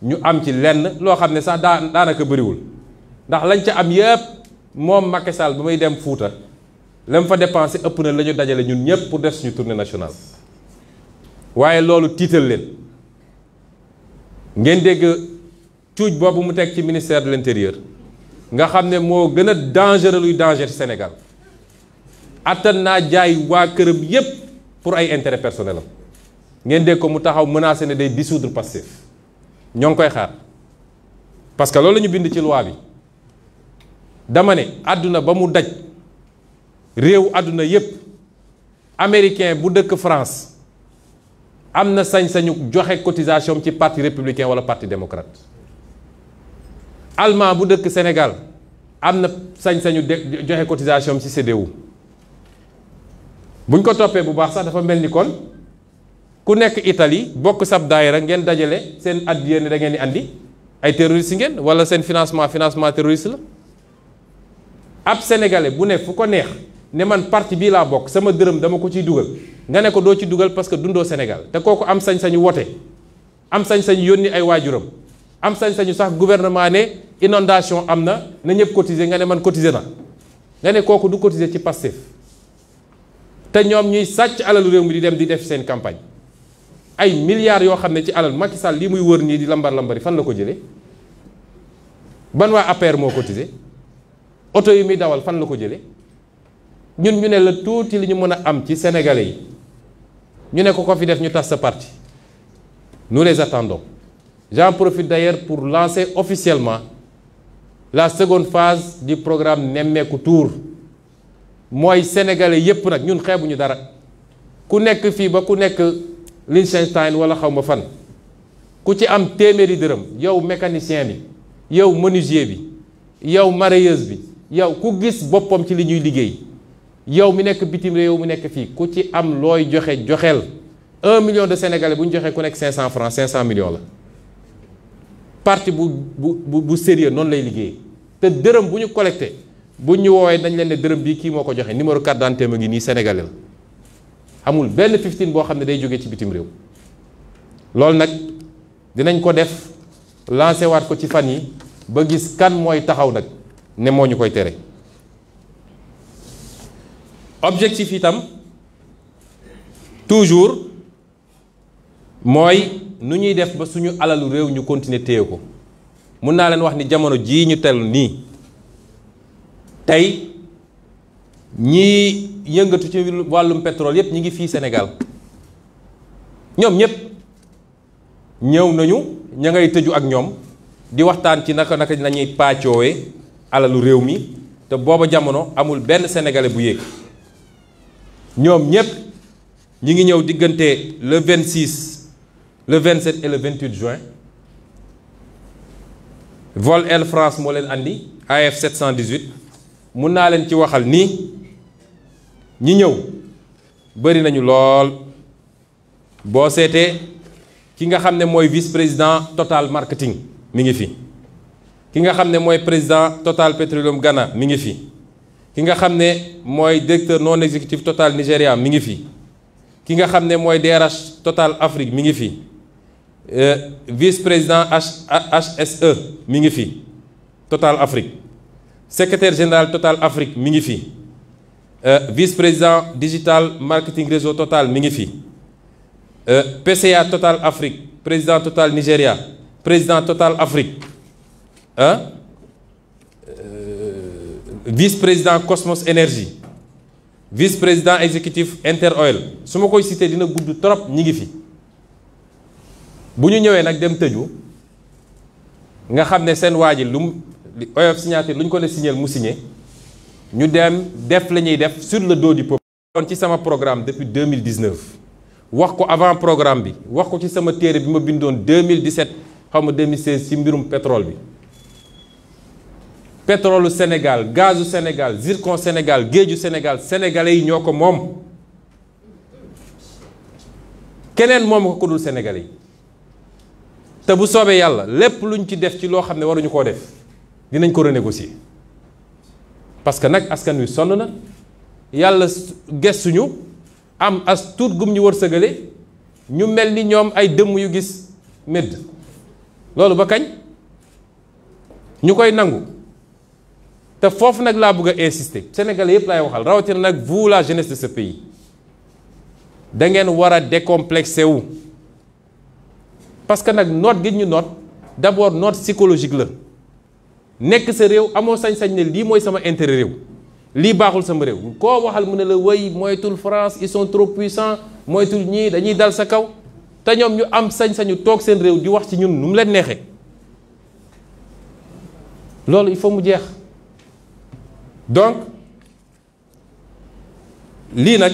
B: ñu am ci lenn loo xam ne sax daanaka bëriwul ndax lañ ca am yépp moom Macky Sall ba may dem Fuuta la mu fa dépensé ëpp na la ñu dajale ñun ñëpp pour def suñu tournée nationale. waaye loolu tiital leen ngeen dégg cuuj boobu mu teg ci ministère de l'intérieur nga xam ne moo gën a dangereux luy danger ci Sénégal attan naa jaay waa këram yépp pour ay intérêt personnel am ngeen dégg ko mu taxaw menacé ne day dissoudre Pastef ñoo ngi koy xaar parce que loolu la ñu bind ci loi bi dama ne àdduna ba mu daj réew àdduna yépp américain bu dëkk France am na sañ-sañu joxe cotisation ci parti républicain wala parti démocrate allemand bu dëkk Sénégal am na sañ-sañu joxe cotisation ci CDU buñ ko toppee bu baax sax dafa mel ni kon ku nekk Italie bokk sab daayira ngeen dajale seen addiya ne da ngeen di andi ay terroriste ngeen wala seen financement terroriste la ab sénégalais bu ne fu ko neex ne man parti bii laa bokk sama dërëm dama ko ciy dugal nga ne ko doo ci dugal parce que dundoo Sénégal te kooku am sañ-sañu wote am sañ-sañu yónni ay waajuram am sañ-sañu sax gouvernement ne inondation am na ñëpp cotiser nga ne man cotiser na nga ne kooku du cotiser ci Pastef te ñoom ñuy sàcc alalu réew mi di dem di def seen campagne ay milliards yoo xam ne ci alal Macky Sall lii muy wër nii di lambar-lambari fan la ko jëlee ban waa APR moo cotiser oto yi muy dawal fan la ko jëlee ñun ñu ne la tuuti li ñu mën a am ci sénégalais yi ñu ne ko fi def ñu tas sa parti nous les attendons. J'en profite d'ailleurs pour lancer officiellement la seconde phase du programme Nemmeeku Tour mooy sénégalais yépp nag ñun xeebuñu dara ku nekk fii ba ku nekk Liechtenstein wala xaw ma fan ku ci am téeméeri dërëm yow mécanicien bi yow menuisier bi yow marayeuse bi yow ku gis boppam ci li ñuy liggéey yow mi nekk bitim réew mu nekk fii ku ci am looy joxeel 1 million de sénégalais bu ñu joxee ku nekk 500 francs 500 millions la parti bu sérieux noonu lay liggéey te dërëm bu ñu collecté bu ñu woowee dañ leen ne dërëm bii kii moo ko joxe numéro carte d'identité ma ngi nii sénégalais la amul benn 15 boo xam ne day jógee ci bitim réew. loolu nag dinañ ko def lancé waat ko ci fan yi ba gis kan mooy taxaw nag ne moo ñu koy tere. objectif itam toujours mooy nu ñuy def ba suñu alalu réew ñu continuer téye ko. mun naa leen wax ni jamono jii ñu tel nii tey ñii yëngatu ci wàllum pétrole yépp ñi ngi fii Sénégal ñoom ñépp ñëw nañu ña ngay tëju ak ñoom di waxtaan ci naka lañuy pàccoowee alalu réew mi te booba jamono amul benn sénégalais bu yéeg ñoom ñépp ñi ngi ñëw diggante le 26 le 27 et le 28 juin vol Air France moo leen andi AF 718 mun naa leen ci waxal nii ñi ñëw bëri nañu lool boo seetee ki nga xam ne mooy vice-président Total marketing mi ngi fi ki nga xam ne mooy président Total Petroleum Ghana mi ngi fi ki nga xam ne mooy directeur non exécutif Total Nigeria mi ngi fi ki nga xam ne mooy DRH Total Afrique mi ngi fi vice-président HSE mi ngi fi Total Afrique secrétaire général Total Afrique mi ngi fi vice-président digital marketing réseau Total mi ngi fi PCA Total Afrique président Total Nigeria président Total Afrique vice-président Cosmos Energy vice-président exécutif Inter Oil su ma koy cité dina gudd trop ñi ngi fi bu ñu ñëwee nag dem tëju nga xam ne seen waa ji lu li oyof signature lu ñu ko ne signer mu signé ñu dem def la ñuy def sur le dos du peuple. kon ci sama programme depuis 2019 wax ko avant programme bi wax ko ci sama téere bi ma bindoon 2017 xaw ma 2016 ci mbirum pétrole bi pétrole Sénégal gazu Sénégal zircon Sénégal géeju Sénégal sénégalais yi ñoo ko moom keneen moom ko dul sénégalais yi te bu soobee yàlla lépp luñ ci def ci loo xam ne waruñu koo def dinañ ko renégocier parce que nag askan wi sonn na yàlla gestuñu am as tuut gum ñu wërsëgale ñu mel ni ñoom ay dëmm yu gis médd loolu ba kañ ñu koy nangu te foofu nag laa bëgg a insister sénégalais yépp laay waxal rawatina nag vous la jeunesse de ce pays da ngeen war a décomplexé wu parce que nag noot gi ñu noot d'abord noot psychologique la nekk sa réew amoo sañ-sañ ne lii mooy sama intérêt réew lii baaxul sama réew koo waxal mu ne la way moytul France ils sont trop puissants moytul ñii dañuy dal sa kaw te ñoom ñu am sañ-sañu toog seen réew di wax ci ñun nu mu leen neexee loolu il faut mu jeex donc lii nag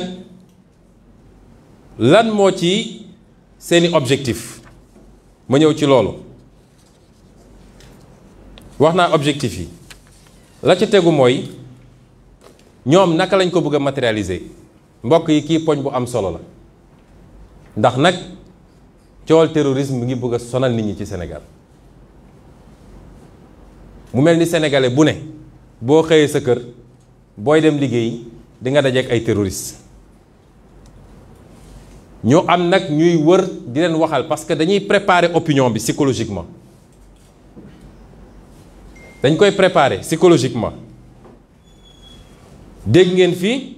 B: lan moo ci seeni objectif ma ñëw ci loolu wax naa objectif yi la ca tegu mooy ñoom naka lañ ko bëgg a matérialiser mbokk yi kii poñ bu am solo la ndax nag coowal terrorisme mi ngi bëgg a sonal nit ñi ci Sénégal mu mel ni sénégalais bu ne boo xëyee sa kër booy dem liggéey di nga dajeek ay terroristes ñu am nag ñuy wër di leen waxal parce que dañuy préparer opinion bi psychologiquement dañ koy préparer psychologiquement dégg ngeen fii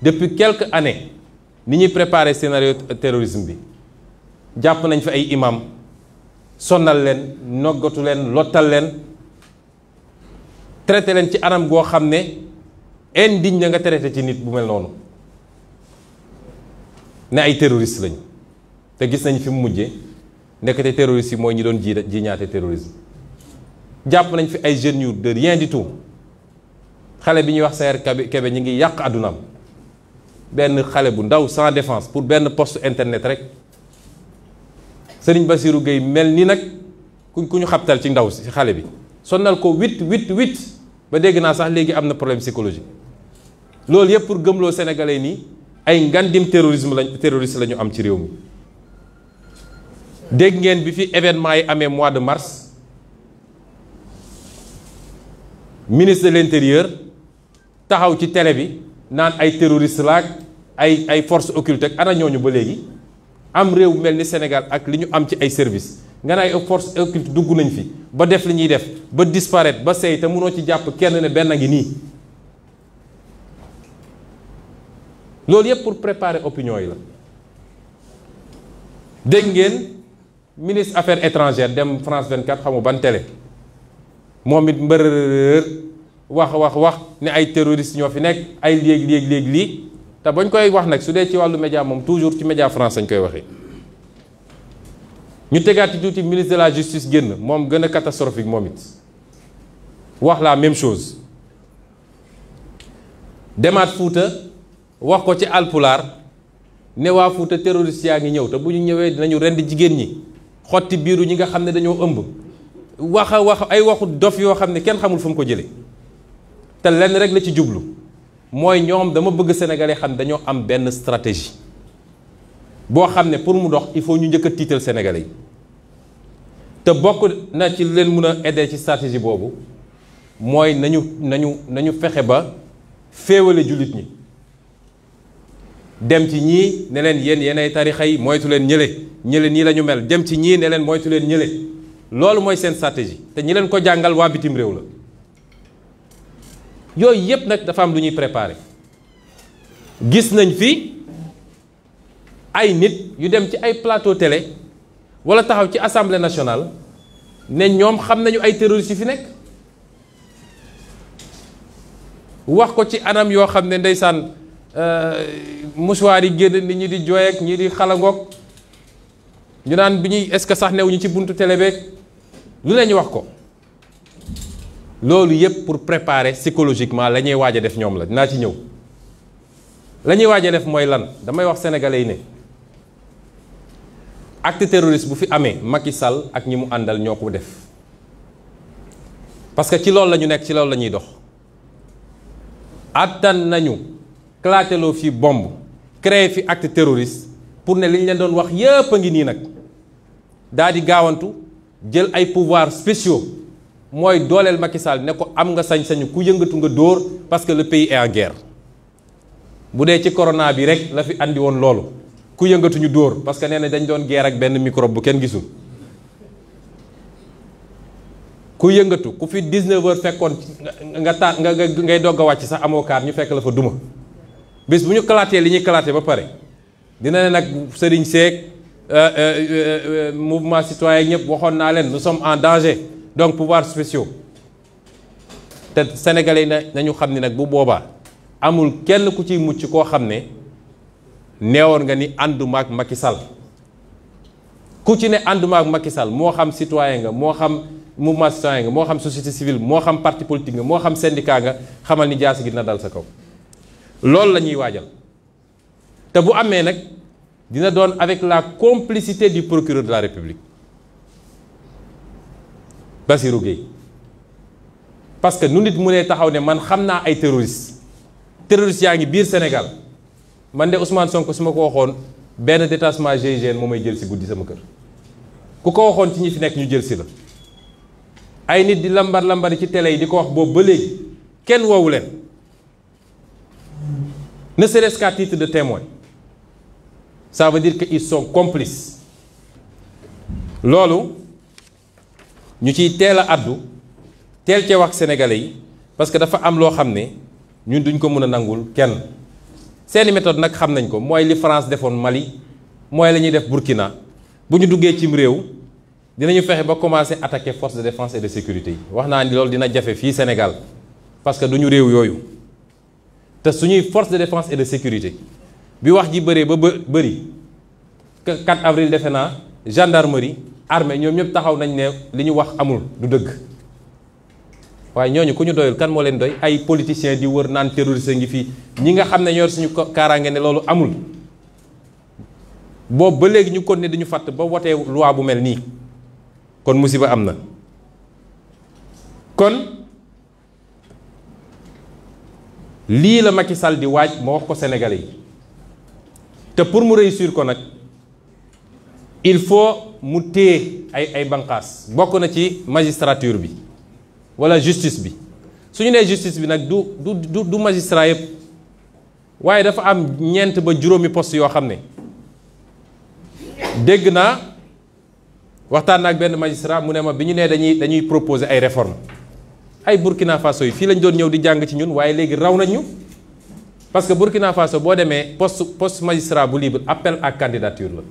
B: depuis quelques années ni ñuy préparer scénario terrorisme bi jàpp nañ fi ay imam sonnal leen noggatu leen lottal leen traité leen ci anam goo xam ne indigne na nga traité ci nit bu mel noonu ne ay terroristes lañu te gis nañ fi mu mujjee ndekete terroristes yi mooy ñi doon ji ñaate terrorisme jàpp nañ fi ay jeunes yu de rien du tout xale bi ñuy wax Sayer Kébé ñi ngi yàq àddunaam benn xale bu ndaw sans défense pour benn poste internet rek Serigne Bassirou Gueye mel ni nag ku ñu xabtal ci ndaw si xale bi sonnal ko 8 ba dégg naa sax léegi am na problème psychologique loolu yëpp pour gëmloo sénégalais nii ay ngandim terroriste la ñu am ci réew mi dégg ngeen bi fi événement yi amee mois de mars ministre de l'intérieur taxaw ci télé bi naan ay terroriste laak ay force occulte ak ana ñooñu ba léegi am réew mel ni Sénégal ak li ñu am ci ay service nga ne ay force occulte dugg nañ fi ba def li ñuy def ba disparaître ba sey te mënoo ci jàpp kenn ne benn ngi nii loolu yëpp pour préparer opinion yi la. dégg ngeen ministre affaires étrangères dem France 24 xamu ban télé moom it mbërër wax ne ay terroristes ñoo fi nekk ay léegi lii te bañ koy wax nag su dee ci wàllu média moom toujours ci média France lañ koy waxee. ñu tegaat ci tuuti ministre de la justice génn moom gën a catastrophique moom it wax la même chose demaat Fuuta wax ko ci alpulaar ne waa Fuuta terroriste yaa ngi ñëw te bu ñu ñëwee dinañu rend jigéen ñi xotti biiru ñi nga xam ne dañoo ëmb wax ay waxu dof yoo xam ne kenn xamul fu mu ko jëlee te lenn rek la ci jublu mooy ñoom dama bëgg sénégalais xam ne dañoo am benn stratégie boo xam ne pour mu dox il faut ñu njëkk a tiital sénégalais yi te bokk na ci leen mun a aider ci stratégie boobu mooy nañu fexe ba féewale jullit ñi dem ci ñii ne leen yéen ay tarixa yi moytu leen ñële nii la ñu mel dem ci ñii ne leen moytu leen ñële loolu mooy seen stratégie te ñi leen ko jàngal waa bitim réew la yooyu yépp nag dafa am lu ñuy préparer gis nañ fi ay nit yu dem ci ay plateau télé wala taxaw ci assemblée nationale ne ñoom xam nañu ay terroristes yu fi nekk wax ko ci anam yoo xam ne ndeysaan mouchoir yi génn nit ñi di jooy ak ñi di xalangoog ñu naan bi ñuy est-ce que sax new ñu ci buntu télé beeg lu ne ñu wax ko loolu yépp pour préparer psychologiquement la ñuy waaj a def ñoom la dinaa ci ñëw la ñuy waaj a def mooy lan damay wax sénégalais yi ne acte terroriste bu fi amee Macky Sall ak ñi mu àndal ñoo ko def parce que ci loolu la ñu nekk ci loolu la ñuy dox attan nañu clateloo fi bombe créer fi acte terroriste pour ne li ñu leen doon wax yépp a ngi nii nag daal di gaawantu jël ay pouvoirs spéciaux mooy dooleel Macky Sall ne ko am nga sañ-sañu ku yëngatu nga dóor parce que le pays est en guerre bu dee ci corona bi rek la fi andi woon loolu ku yëngatu ñu dóor parce que nee na dañ doon guerre ak benn microbe bu kenn gisul ku yëngatu ku fi 19h fekkoon ngay dogg a wàcc sax amoo kaar ñu fekk la fa duma bis bu ñu kalaatee li ñuy kalaatee ba pare dina ne nag sëriñ seeg mouvement citoyen ñëpp waxoon naa leen nous sommes en danger donc pouvoirs spéciaux te sénégalais nañu xam ni nag bu boobaa amul kenn ku ciy mucc koo xam ne neewoon nga ni ànduma ak Macky Sall ku ci ne ànduma ak Macky Sall moo xam citoyen nga moo xam mouvement citoyen nga moo xam société civile moo xam parti politique nga moo xam syndicat nga xamal ni jaasi gi dina dal sa kaw loolu la ñuy waajal te bu amee nag dina doon avec la complicité du procureur de la République Bassirou Gueye parce que nu nit mu ne taxaw ne man xam naa ay terroristes yaa ngi biir Sénégal man de Ousmane Sonko su ma ko waxoon benn détachement GIGN moo may jël si guddi sama kër ku ko waxoon ci ñi fi nekk ñu jël si la ay nit di lambari ci télé yi di ko wax boobu ba léegi kenn woowu leen ne serait-ce qu'à titre de témoin ça veut dire que ils sont complices loolu ñu ciy teel a addu teel cee wax sénégalais yi parce que dafa am loo xam ne ñun duñ ko mën a nangul kenn seeni méthode nag xam nañ ko mooy li France defoon Mali mooy la ñuy def Burkina bu ñu duggee cim réew dinañu fexe ba commencer attaquer force de défense et de sécurité yi wax naa ni loolu dina jafe fii Sénégal parce que duñu réew yooyu te suñuy force de défense et de sécurité bi wax ji bëree ba bëri 4 avril defe naa gendarmerie armée ñoom ñëpp taxaw nañ ne li ñu wax amul du dëgg waaye ñooñu ku ñu doyul kan moo leen doy ay politiciens di wër naan terroriste ngi fii ñi nga xam ne ñoo suñu kaaraange ne loolu amul boobu ba léegi ñu kon ne dañu fàtt ba wotee loi bu mel nii kon musiba am na kon lii la Macky Sall di waaj ma wax ko Sénégalais yi te pour mu réussir ko nag il faut mu téye ay banqaas bokk na ci magistrature bi wala justice bi suñu nee justice bi nag du magistrat yëpp waaye dafa am ñeent ba juróomi poste yoo xam ne dégg naa waxtaan na ak benn magistrat mu ne ma bi ñu nee dañuy proposer ay réformes ay Burkina Faso yi fii lañ doon ñëw di jàng ci ñun waaye léegi raw nañ ñu parce que Burkina Faso boo demee poste magistrat bu libre appel à candidature la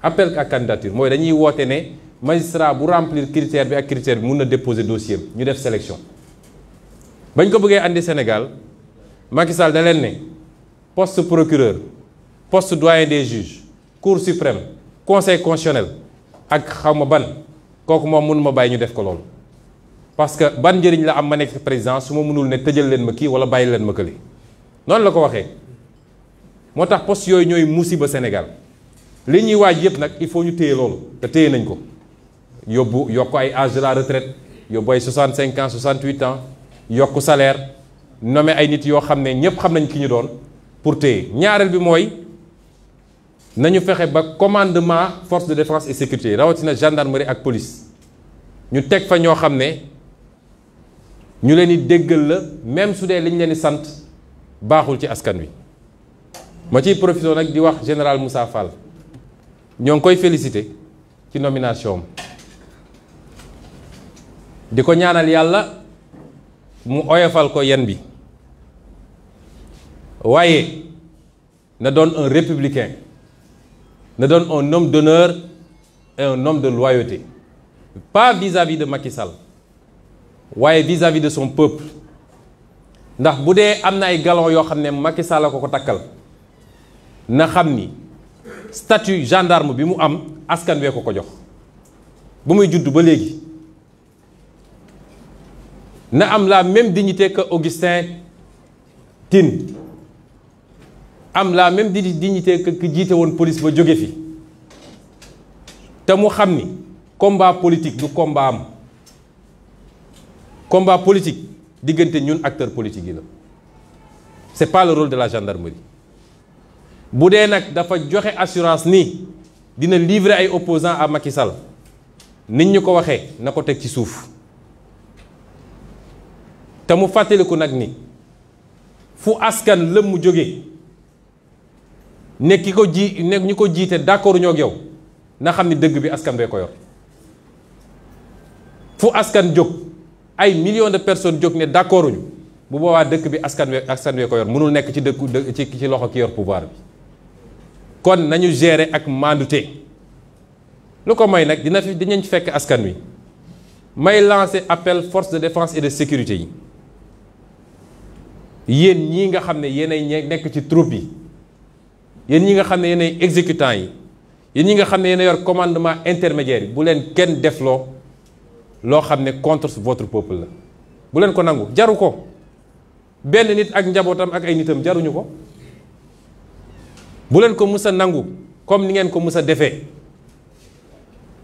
B: appel à candidature mooy dañuy woote ne magistrat bu remplir critère bi ak critère bi mun na déposer dossier ñu def sélection bañ ko bëggee andi Sénégal Macky Sall da leen ne poste procureur poste doyen des juges cour suprême conseil constitutionnel ak xawma ban kooku moom mënuma bàyyi ñu def ko loolu parce que ban njëriñ la am ma nekk président su ma mënul ne tëjal leen ma kii wala bàyyi leen ma kële noonu la ko waxee moo tax poste yooyu ñooy musiba Sénégal li ñuy waaj yëpp nag il faut ñu téye loolu te téye nañ ko yokk ay âge de la retraite yóbbu ay 65 ans 68 ans yokk salaire nommé ay nit yoo xam ne ñëpp xam nañ ki ñu doon pour téye ñaareel bi mooy nañu fexe ba commandement force de défense et sécurité rawatina gendarmerie ak police ñu teg fa ñoo xam ne ñu leen di déggal la même su dee li ñu leen di sant baaxul ci askan wi. ma ciy profité nag di wax général Moussa Fall ñoo ngi koy félicité ci nomination am di ko ñaanal yàlla mu oyofal ko yen bi waaye na doon un républicain na doon un homme d'honneur et un homme de loyauté pas vis-à-vis de Macky Sall waaye vis-à-vis de son peuple ndax bu dee am na ay galon yoo xam ne Macky Sall la ko takkal na xam ni statut gendarme bi mu am askan wee ko jox ba muy judd ba léegi na am la même dignité que Augustin Tine am la même dignité que ki jiite woon police ba jóge fi te mu xam ni combat politique du combat am combat politique diggante ñun acteurs politiques yi la c'est pas le rôle de la gendarmerie bu dee nag dafa joxe assurance ni dina livrer ay opposants à Macky Sall nit ñu ko waxee na ko teg ci suuf te mu fàttaliku nag ni fu askan lëm mu jógee ne ki ko ne ñu ko jiite d'accord ñoo ak yow na xam ni dëgg bi askan bee ko yor fu askan jóg ay millions de personnes jóg ne d'accorduñu bu boobaa dëkk bi askan wee ko yor mënul nekk ci ci loxo ki yor pouvoir bi kon nañu gérer ak mandute lu ko may nag dinañ fekk askan wi may lancer appel force de défense et de sécurité yi yéen ñii nga xam ne yéenay nekk ci troupe yi yéen ñi nga xam ne yéenay exécutants yi yéen ñi nga xam ne yéen yor commandement intermédiaire yi bu leen kenn defloo loo xam ne contre votre peuple la bu leen ko nangu jaru ko benn nit ak njabootam ak ay nitam jaruñu ko bu leen ko mus a nangu comme ni ngeen ko mus a defee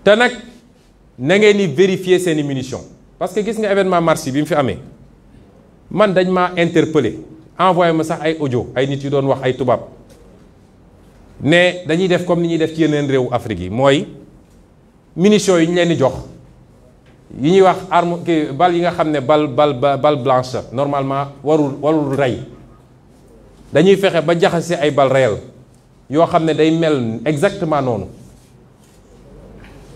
B: te nag na ngeen di vérifier seeni munitions parce que gis nga événement mars bi mu fi amee man dañ maa interpellé envoyé ma sax ay audio ay nit yu doon wax ay tubaab ne dañuy def comme ni ñuy def ci yeneen réewu Afrique yi mooy munitions yi ñu leen di jox yi ñuy wax arme ki bal yi nga xam ne bal blanche normalement warul rey dañuy fexe ba jaxase ay bal réel yoo xam ne day mel exactement noonu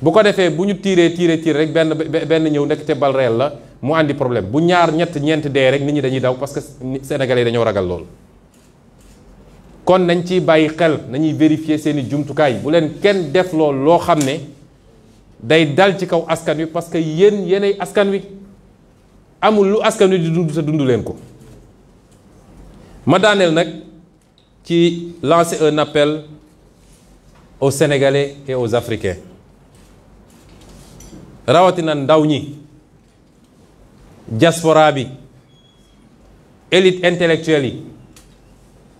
B: bu ko defee bu ñu tiiree rek benn ñëw nekk te bal réel la mu àndi problème bu ñaar ñeent dee rek nit ñi dañuy daw parce que sénégalais dañoo ragal lool. kon nañ ciy bàyyi xel nañuy vérifier seeni jumtukaay bu leen kenn def loolu loo xam ne day dal ci kaw askan wi parce que yéenay askan wi amul lu askan wi di dund te dund leen ko. ma daaneel nag ci lancer un appel aux Sénégalais et aux Africains rawatina ndaw ñi diaspora bi élite intellectuelle yi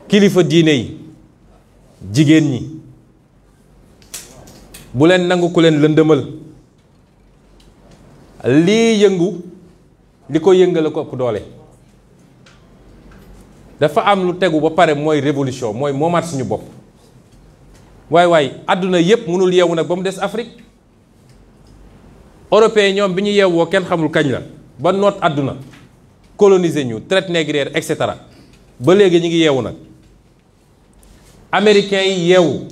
B: kilifa diine yi jigéen ñi bu leen nangu ku leen lëndëmal lii yëngu li ko yëngale ko ëpp doole dafa am lu tegu ba pare mooy révolution mooy moomaat suñu bopp waay àdduna yépp mënul yeewu nag ba mu des Afrique européens ñoom bi ñu yeewoo kenn xamul kañ la ba noot àdduna coloniser ñu traite négrière et cetera ba léegi ñu ngi yeewu nag américains yi yeewu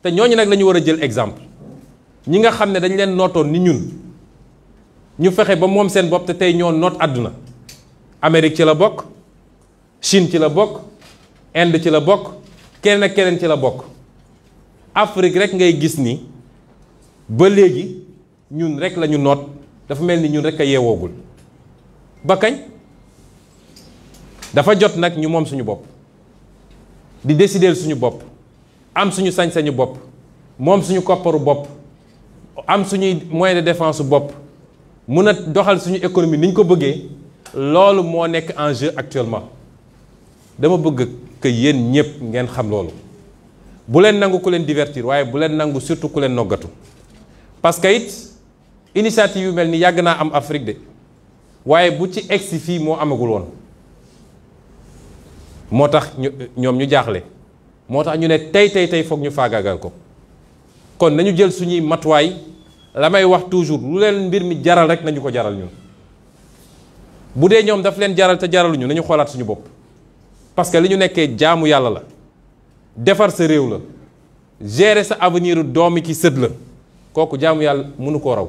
B: te ñooñu nag la ñu war a jël exemple ñi nga xam ne dañ leen nootoon ni ñun ñu fexe ba moom seen bopp te tey ñoo noot àdduna Amérique ci la bokk Chine ci la bokk Inde ci la bokk keneen ak keneen ci la bokk Afrique rek ngay gis ni ba léegi ñun rek la ñu noot dafa mel ni ñun rek a yeewoogul ba kañ dafa jot nag ñu moom suñu bopp di décider suñu bopp am suñu sañ-sañu bopp moom suñu kopparu bopp am suñuy moyen de défense bopp mun a doxal suñu économie ni ñu ko bëggee loolu moo nekk en jeu actuellement dama bëgg que yéen ñëpp ngeen xam loolu bu leen nangu ku leen divertir waaye bu leen nangu surtout ku leen noggatu parce que it initiative yu mel ni yàgg naa am Afrique de waaye bu ci egsi fii moo amagul woon moo tax ñoom ñu jaaxle moo tax ñu ne tey foog ñu faagaagal ko kon nañu jël suñuy matuwaay la may wax toujours lu leen mbir mi jaral rek nañu ko jaral ñun bu dee ñoom daf leen jaral te jaraluñu nañu xoolaat suñu bopp parce que li ñu nekkee jaamu yàlla la defar sa réew la gérer sa avenir doomi ki sët la kooku jaamu yàlla mënu koo raw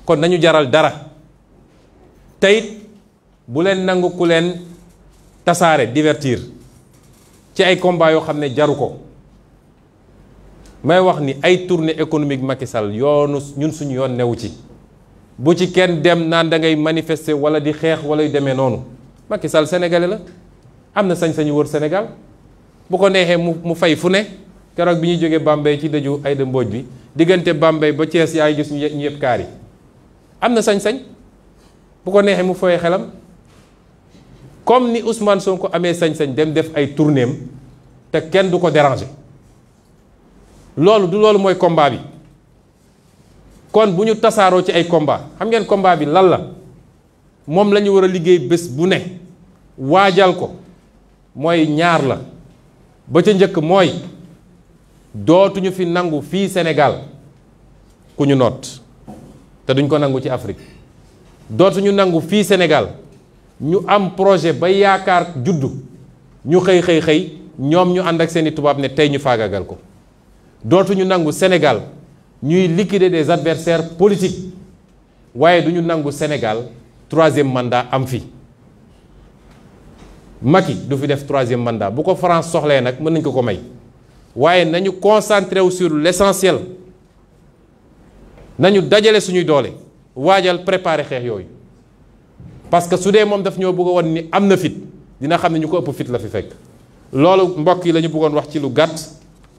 B: kon nañu jaral dara teyit bu leen nangu ku leen tasaare divertir ci ay combat yoo xam ne jaru ko may wax ni ay tournée économique Macky Sall yoonu ñun suñu yoon newu ci bu ci kenn dem naan da ngay manifester wala di xeex wala yu demee noonu Macky Sall sénégalais la am na sañ-sañu wër Sénégal bu ko neexee mu fay fu ne keroog bi ñuy jógee Bambey ci dëju Aïda Mbodj bi diggante Bambey ba Thiès yaa ngi gis ñu yëpp kaar yi am na sañ-sañ bu ko neexee mu foyee xelam comme ni Ousmane Sonko amee sañ-sañ dem def ay tournéem te kenn du ko déranger loolu mooy combat bi kon bu ñu tasaaroo ci ay combat xam ngeen combat bi lan la moom la ñu war a liggéey bés bu ne waajal ko mooy ñaar la ba ca njëkk mooy dootuñu fi nangu fii Sénégal ku ñu noot te duñ ko nangu ci Afrique dootuñu nangu fii Sénégal ñu am projet ba yaakaar juddu ñu xëy ñoom ñu ànd ak seeni tubaab ne tey ñu faagagal ko dootuñu nangu Sénégal ñuy liquider des adversaires politiques waaye duñu nangu Sénégal troisième mandat am fi Macky du fi def troisième mandat bu ko France soxlee nag mën nañ ko may waaye nañu concentré wu sur l'essentiel nañu dajale suñuy doole waajal préparer xeex yooyu parce que su dee moom daf ñoo bëgg a won ni am na fit dina xam ne ñu ko ëpp fit la fi fekk loolu mbokk yi la ñu bëggoon wax ci lu gàtt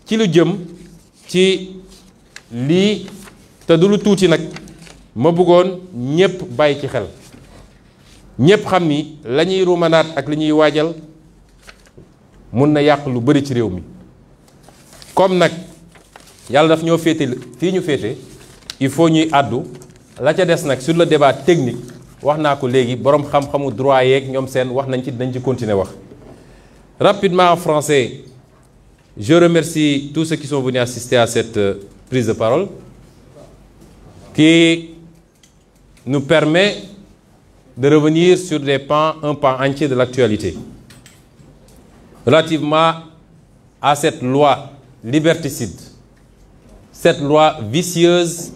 B: ci lu jëm ci lii te du lu tuuti nag ma bëggoon ñépp bàyyi ci xel ñépp xam ni la ñuy rumanaat ak li ñuy waajal mun na yàq lu bari ci réew mi comme nag yàlla daf ñoo féete fii ñu féete il faut ñuy àddu la ca des nag sur le débat technique wax naa ko léegi boroom xam-xamu droit yeeg ñoom seen wax nañ ci dañ ci continuer wax rapidement en français. Je remercie tous ceux qui sont venus assister à cette prise de parole qui nous permet de revenir sur un pan entier de l'actualité relativement à cette loi liberticide, cette loi vicieuse,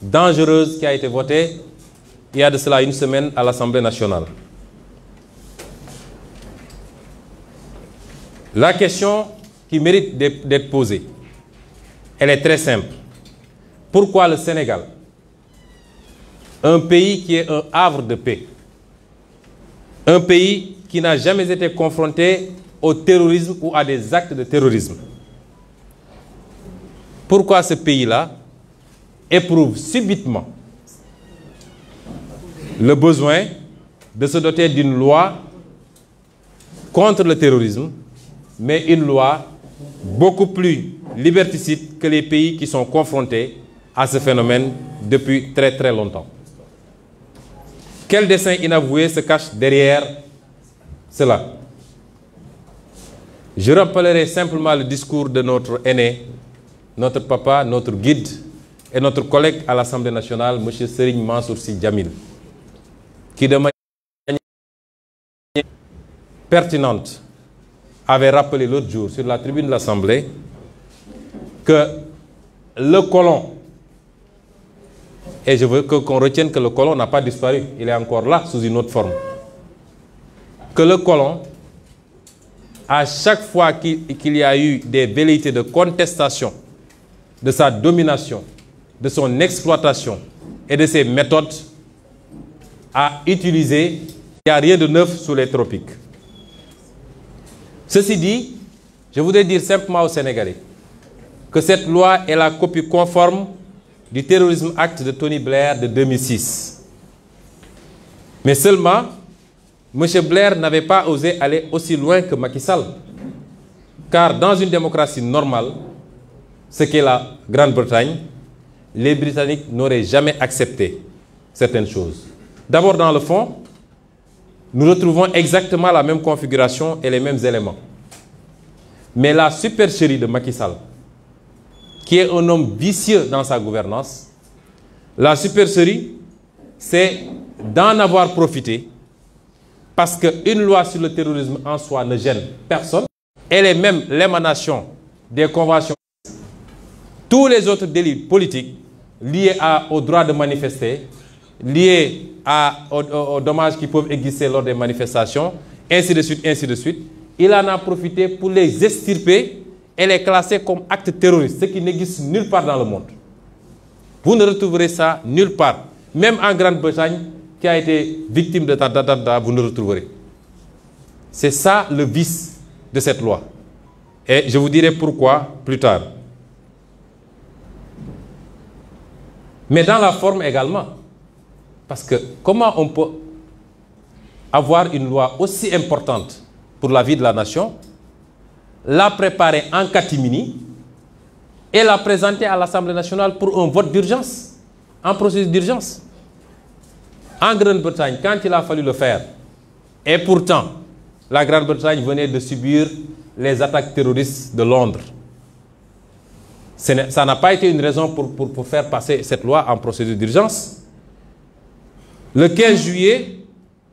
B: dangereuse qui a été votée il y a de cela une semaine à l'Assemblée nationale. La question qui mérite d'être posée, elle est très simple. Pourquoi le Sénégal, un pays qui est un havre de paix, un pays qui n'a jamais été confronté au terrorisme ou à des actes de terrorisme, pourquoi ce pays-là éprouve subitement le besoin de se doter d'une loi contre le terrorisme, mais une loi beaucoup plus liberticide que les pays qui sont confrontés à ce phénomène depuis très très longtemps. Quel dessein inavoué se cache derrière cela? Je rappellerai simplement le discours de notre aîné, notre papa, notre guide et notre collègue à l'Assemblée nationale, M. Serigne Mansour Sy Djamil, qui de pertinente avait rappelé l'autre jour sur la tribune de l'Assemblée que le colon, et je veux qu'on retienne que le colon n'a pas disparu, il est encore là sous une autre forme, que le colon, à chaque fois qu'il y a eu des velléités de contestation de sa domination, de son exploitation et de ses méthodes, a utilisé, il n'y a rien de neuf sous les tropiques. Ceci dit, je voudrais dire simplement aux Sénégalais que cette loi est la copie conforme du Terrorism Act de Tony Blair de 2006. Mais seulement, M. Blair n'avait pas osé aller aussi loin que Macky Sall. Car dans une démocratie normale, ce qu'est la Grande-Bretagne, les Britanniques n'auraient jamais accepté certaines choses. D'abord, dans le fond, nous retrouvons exactement la même configuration et les mêmes éléments. Mais la supercherie de Macky Sall, qui est un homme vicieux dans sa gouvernance, la supercherie, c'est d'en avoir profité parce qu'une loi sur le terrorisme en soi ne gêne personne. Elle est même l'émanation des conventions. Tous les autres délits politiques liés au droit de manifester, liés aux dommages qui peuvent exister lors des manifestations, ainsi de suite, ainsi de suite. Il en a profité pour les extirper et les classer comme actes terroristes, ce qui n'existe nulle part dans le monde. Vous ne retrouverez ça nulle part. Même en Grande-Bretagne, qui a été victime de attentats, vous ne retrouverez. C'est ça le vice de cette loi. Et je vous dirai pourquoi plus tard. Mais dans la forme également. Parce que comment on peut avoir une loi aussi importante pour la vie de la nation, la préparer en catimini et la présenter à l'Assemblée nationale pour un vote d'urgence, en procédure d'urgence. En Grande-Bretagne, quand il a fallu le faire, et pourtant, la Grande-Bretagne venait de subir les attaques terroristes de Londres. Ça n'a pas été une raison pour faire passer cette loi en procédure d'urgence. Le 15 juillet,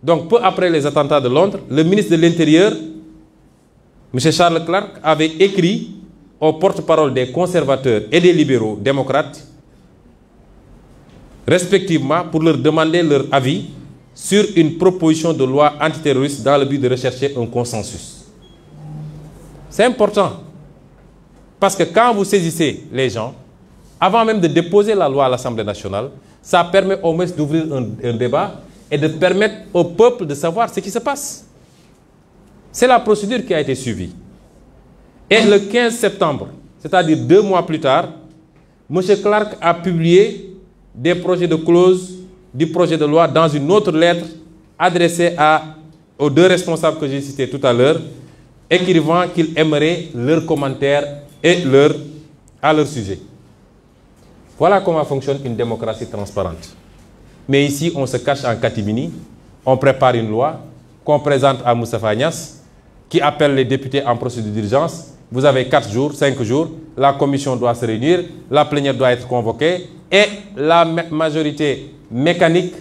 B: donc peu après les attentats de Londres, le ministre de l'Intérieur, M. Charles Clark, avait écrit au porte-parole des conservateurs et des libéraux démocrates, respectivement, pour leur demander leur avis sur une proposition de loi antiterroriste dans le but de rechercher un consensus. C'est important, parce que quand vous saisissez les gens, avant même de déposer la loi à l'Assemblée nationale, ça permet au moins d'ouvrir un débat et de permettre au peuple de savoir ce qui se passe. C'est la procédure qui a été suivie. Et le 15 septembre, c'est-à-dire 2 mois plus tard, M. Clark a publié des projets de clause du projet de loi dans une autre lettre adressée aux 2 responsables que j'ai cités tout à l'heure, écrivant qu'il aimerait leurs commentaires à leur sujet. Voilà comment fonctionne une démocratie transparente. Mais ici, on se cache en catimini, on prépare une loi qu'on présente à Moustapha Niasse, qui appelle les députés en procédure d'urgence. Vous avez 4 jours, 5 jours, la commission doit se réunir, la plénière doit être convoquée, et la majorité mécanique,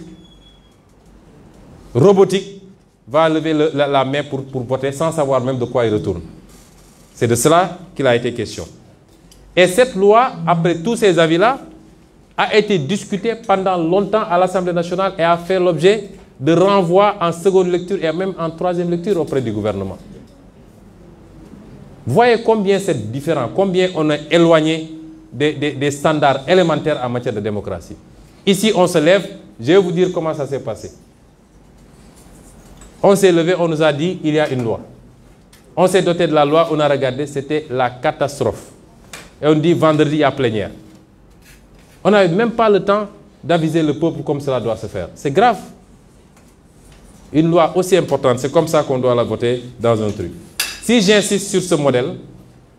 B: robotique, va lever la main pour voter sans savoir même de quoi il retourne. C'est de cela qu'il a été question. Et cette loi, après tous ces avis-là, a été discutée pendant longtemps à l'Assemblée nationale et a fait l'objet de renvois en seconde lecture et même en troisième lecture auprès du gouvernement. Voyez combien c'est différent, combien on est éloigné des standards élémentaires en matière de démocratie. Ici, on se lève, je vais vous dire comment ça s'est passé. On s'est levé, on nous a dit il y a une loi. On s'est doté de la loi, on a regardé, c'était la catastrophe. Et on dit vendredi, il y a plénière. On n'avait même pas le temps d'aviser le peuple comme cela doit se faire. C'est grave. Une loi aussi importante, c'est comme ça qu'on doit la voter dans un truc. Si j'insiste sur ce modèle,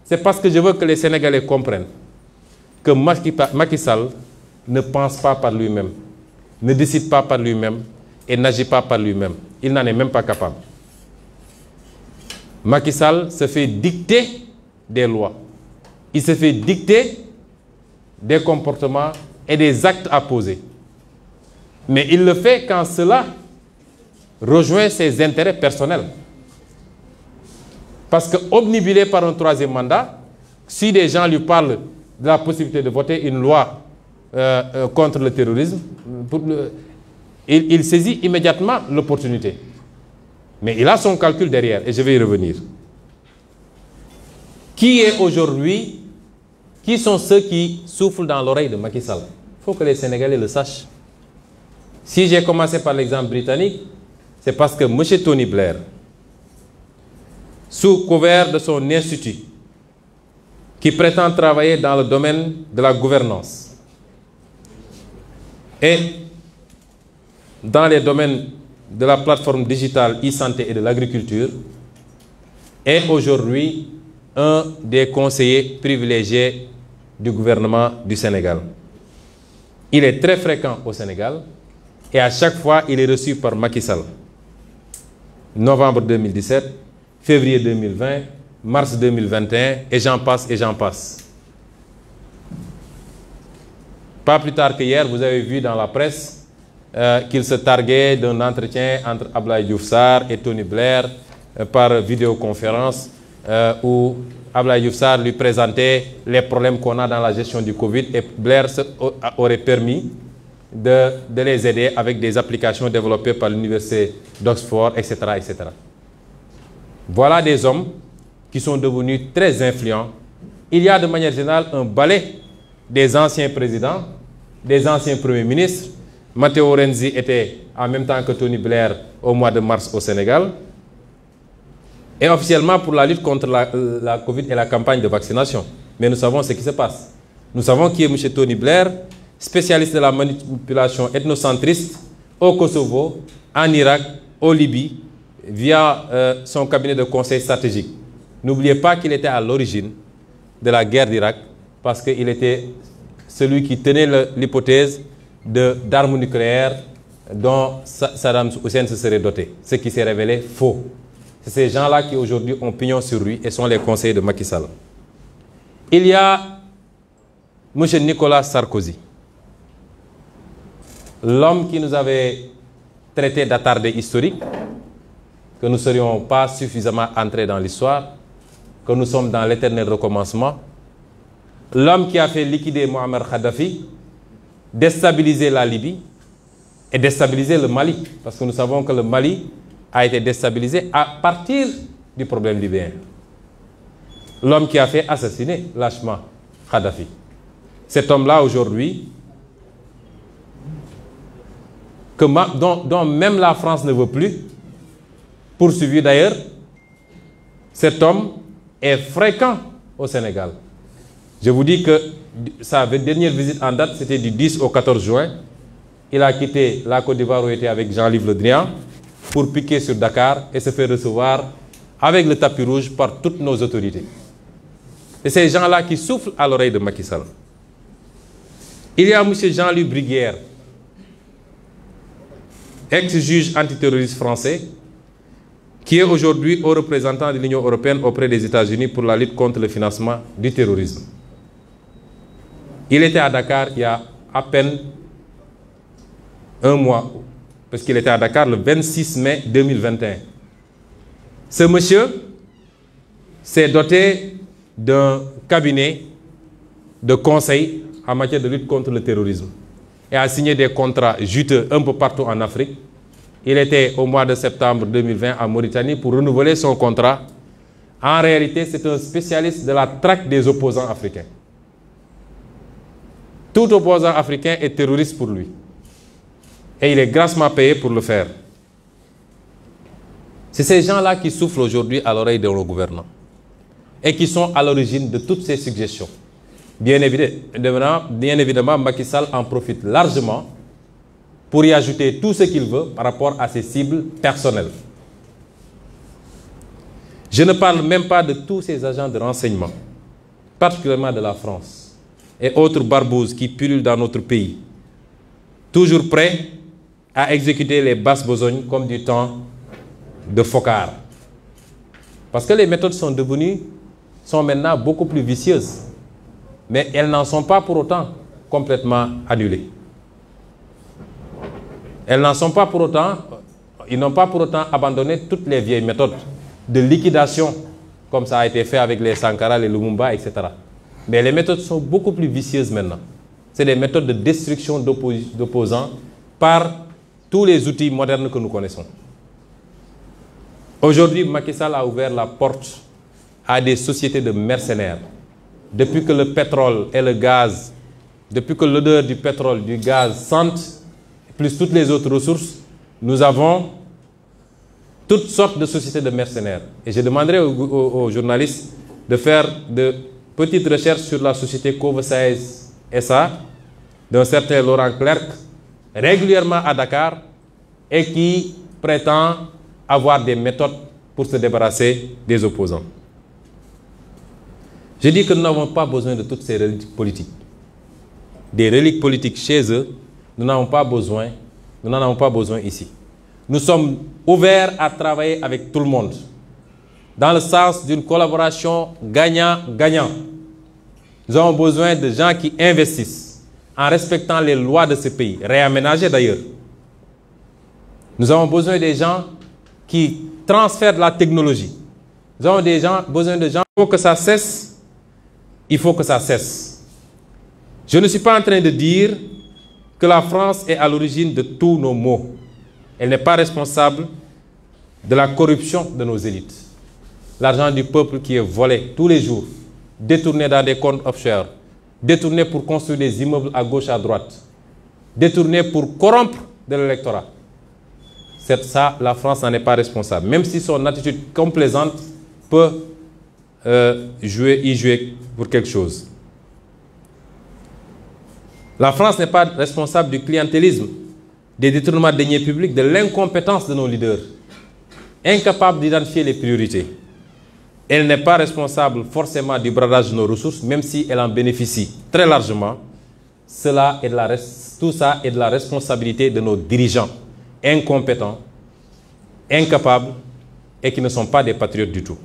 B: c'est parce que je veux que les Sénégalais comprennent que Macky Sall ne pense pas par lui-même, ne décide pas par lui-même et n'agit pas par lui-même. Il n'en est même pas capable. Macky Sall se fait dicter des lois. Il se fait dicter des comportements et des actes à poser. Mais il le fait quand cela rejoint ses intérêts personnels. Parce que obnubilé par un troisième mandat, si des gens lui parlent de la possibilité de voter une loi contre le terrorisme, il saisit immédiatement l'opportunité. Mais il a son calcul derrière, et je vais y revenir. Qui sont ceux qui soufflent dans l'oreille de Macky Sall? Il faut que les Sénégalais le sachent. Si j'ai commencé par l'exemple britannique, c'est parce que M. Tony Blair, sous couvert de son institut, qui prétend travailler dans le domaine de la gouvernance et dans les domaines de la plateforme digitale e-santé et de l'agriculture, est aujourd'hui un des conseillers privilégiés du gouvernement du Sénégal. Il est très fréquent au Sénégal et à chaque fois, il est reçu par Macky Sall. Novembre 2017, février 2020, mars 2021, et j'en passe et j'en passe. Pas plus tard que hier, vous avez vu dans la presse qu'il se targuait d'un entretien entre Abdoulaye Diouf Sarr et Tony Blair par vidéoconférence où Abdoulaye Diouf Sarr lui présentait les problèmes qu'on a dans la gestion du Covid et Blair aurait permis de les aider avec des applications développées par l'université d'Oxford, etc., etc. Voilà des hommes qui sont devenus très influents. Il y a de manière générale un balai des anciens présidents, des anciens premiers ministres. Matteo Renzi était en même temps que Tony Blair au mois de mars au Sénégal. Et officiellement pour la lutte contre la Covid et la campagne de vaccination. Mais nous savons ce qui se passe. Nous savons qui est M. Tony Blair, spécialiste de la manipulation ethnocentriste au Kosovo, en Irak, au Libye, via son cabinet de conseil stratégique. N'oubliez pas qu'il était à l'origine de la guerre d'Irak parce qu'il était celui qui tenait l'hypothèse d'armes nucléaires dont Saddam Hussein se serait doté, ce qui s'est révélé faux. C'est ces gens-là qui aujourd'hui ont pignon sur lui et sont les conseillers de Macky Sall. Il y a M. Nicolas Sarkozy, l'homme qui nous avait traité d'attardé historique, que nous ne serions pas suffisamment entrés dans l'histoire, que nous sommes dans l'éternel recommencement, l'homme qui a fait liquider Mohamed Kadhafi, déstabiliser la Libye et déstabiliser le Mali, parce que nous savons que le Mali a été déstabilisé à partir du problème libyen. L'homme qui a fait assassiner lâchement Kadhafi. Cet homme-là aujourd'hui, dont même la France ne veut plus, poursuivi d'ailleurs, cet homme est fréquent au Sénégal. Je vous dis que sa dernière visite en date, c'était du 10 au 14 juin. Il a quitté la Côte d'Ivoire où il était avec Jean-Yves Le Drian pour piquer sur Dakar et se faire recevoir avec le tapis rouge par toutes nos autorités. Et ces gens-là qui soufflent à l'oreille de Macky Sall. Il y a M. Jean-Louis Bruguière, ex-juge antiterroriste français, qui est aujourd'hui haut représentant de l'Union européenne auprès des États-Unis pour la lutte contre le financement du terrorisme. Il était à Dakar il y a à peine un mois, parce qu'il était à Dakar le 26 mai 2021. Ce monsieur s'est doté d'un cabinet de conseil en matière de lutte contre le terrorisme et a signé des contrats juteux un peu partout en Afrique. Il était au mois de septembre 2020 en Mauritanie pour renouveler son contrat. En réalité, c'est un spécialiste de la traque des opposants africains. Tout opposant africain est terroriste pour lui. Et il est grassement payé pour le faire. C'est ces gens-là qui soufflent aujourd'hui à l'oreille de nos gouvernants et qui sont à l'origine de toutes ces suggestions. Bien évidemment, Macky Sall en profite largement pour y ajouter tout ce qu'il veut par rapport à ses cibles personnelles. Je ne parle même pas de tous ces agents de renseignement, particulièrement de la France et autres barbouzes qui pullulent dans notre pays, toujours prêts à exécuter les basses besognes comme du temps de Foccart. Parce que les méthodes sont maintenant beaucoup plus vicieuses, mais elles n'en sont pas pour autant complètement annulées. Elles n'en sont pas pour autant, ils n'ont pas pour autant abandonné toutes les vieilles méthodes de liquidation comme ça a été fait avec les Sankara, les Lumumba, etc. Mais les méthodes sont beaucoup plus vicieuses maintenant. C'est des méthodes de destruction d'opposants par tous les outils modernes que nous connaissons. Aujourd'hui, Macky Sall a ouvert la porte à des sociétés de mercenaires. Depuis que le pétrole et le gaz, depuis que l'odeur du pétrole, du gaz sentent, plus toutes les autres ressources, nous avons toutes sortes de sociétés de mercenaires. Et je demanderai aux journalistes de faire de petites recherches sur la société Covesaes SA, d'un certain Laurent Clerc, régulièrement à Dakar, et qui prétend avoir des méthodes pour se débarrasser des opposants. Je dis que nous n'avons pas besoin de toutes ces reliques politiques. Des reliques politiques chez eux, nous n'en avons pas besoin ici. Nous sommes ouverts à travailler avec tout le monde, dans le sens d'une collaboration gagnant-gagnant. Nous avons besoin de gens qui investissent en respectant les lois de ce pays, réaménagées d'ailleurs. Nous avons besoin des gens qui transfèrent de la technologie. Nous avons besoin de gens. Il faut que ça cesse. Il faut que ça cesse. Je ne suis pas en train de dire que la France est à l'origine de tous nos maux. Elle n'est pas responsable de la corruption de nos élites. L'argent du peuple qui est volé tous les jours, détourné dans des comptes offshore, détourné pour construire des immeubles à gauche, à droite, détourné pour corrompre de l'électorat. Ça, la France n'en est pas responsable. Même si son attitude complaisante peut y jouer pour quelque chose. La France n'est pas responsable du clientélisme, des détournements de deniers publics, de l'incompétence de nos leaders, incapables d'identifier les priorités. Elle n'est pas responsable forcément du bradage de nos ressources, même si elle en bénéficie très largement. Tout ça est de la responsabilité de nos dirigeants, incompétents, incapables et qui ne sont pas des patriotes du tout.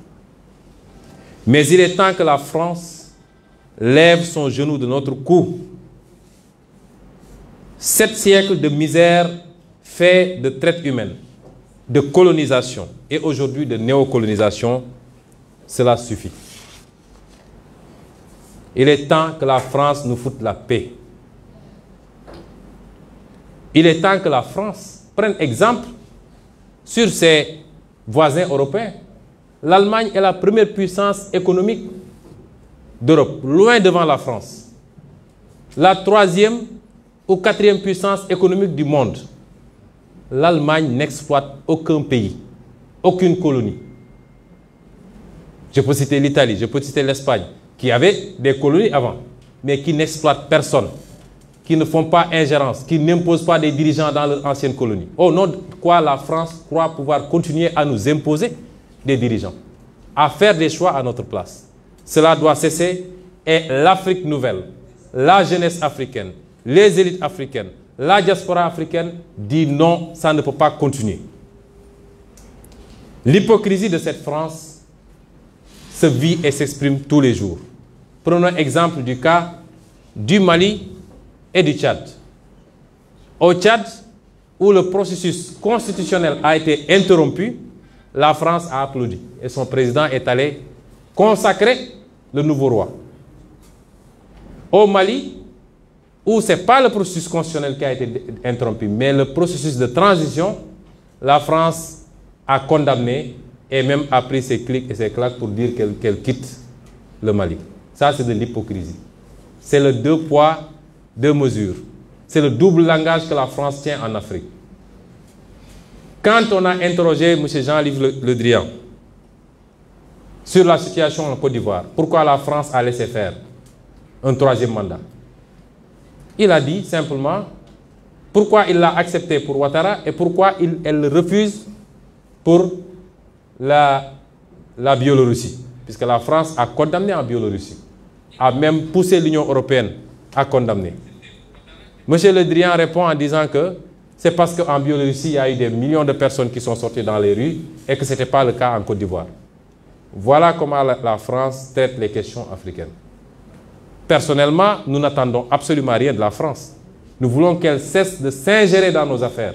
B: Mais il est temps que la France lève son genou de notre cou. 7 siècles de misère faits de traite humaine, de colonisation et aujourd'hui de néocolonisation, cela suffit. Il est temps que la France nous foute la paix. Il est temps que la France prenne exemple sur ses voisins européens. L'Allemagne est la première puissance économique d'Europe, loin devant la France. La 3e ou 4e puissance économique du monde. L'Allemagne n'exploite aucun pays, aucune colonie. Je peux citer l'Italie, je peux citer l'Espagne, qui avait des colonies avant, mais qui n'exploitent personne, qui ne font pas ingérence, qui n'imposent pas des dirigeants dans leur ancienne colonie. Au nom de quoi la France croit pouvoir continuer à nous imposer des dirigeants, à faire des choix à notre place. Cela doit cesser et l'Afrique nouvelle, la jeunesse africaine, les élites africaines, la diaspora africaine dit non, ça ne peut pas continuer. L'hypocrisie de cette France se vit et s'exprime tous les jours. Prenons exemple du cas du Mali et du Tchad. Au Tchad, où le processus constitutionnel a été interrompu, la France a applaudi et son président est allé consacrer le nouveau roi. Au Mali, où ce n'est pas le processus constitutionnel qui a été interrompu, mais le processus de transition, la France a condamné et même a pris ses clics et ses claques pour dire qu'elle quitte le Mali. Ça, c'est de l'hypocrisie. C'est le 2 poids, 2 mesures. C'est le double langage que la France tient en Afrique. Quand on a interrogé M. Jean-Yves Le Drian sur la situation en Côte d'Ivoire, pourquoi la France a laissé faire un 3e mandat, il a dit simplement pourquoi il l'a accepté pour Ouattara et pourquoi elle le refuse pour la Biélorussie, puisque la France a condamné en Biélorussie, a même poussé l'Union européenne à condamner. M. Le Drian répond en disant que c'est parce qu'en Biélorussie, il y a eu des millions de personnes qui sont sorties dans les rues et que ce n'était pas le cas en Côte d'Ivoire. Voilà comment la France traite les questions africaines. Personnellement, nous n'attendons absolument rien de la France. Nous voulons qu'elle cesse de s'ingérer dans nos affaires.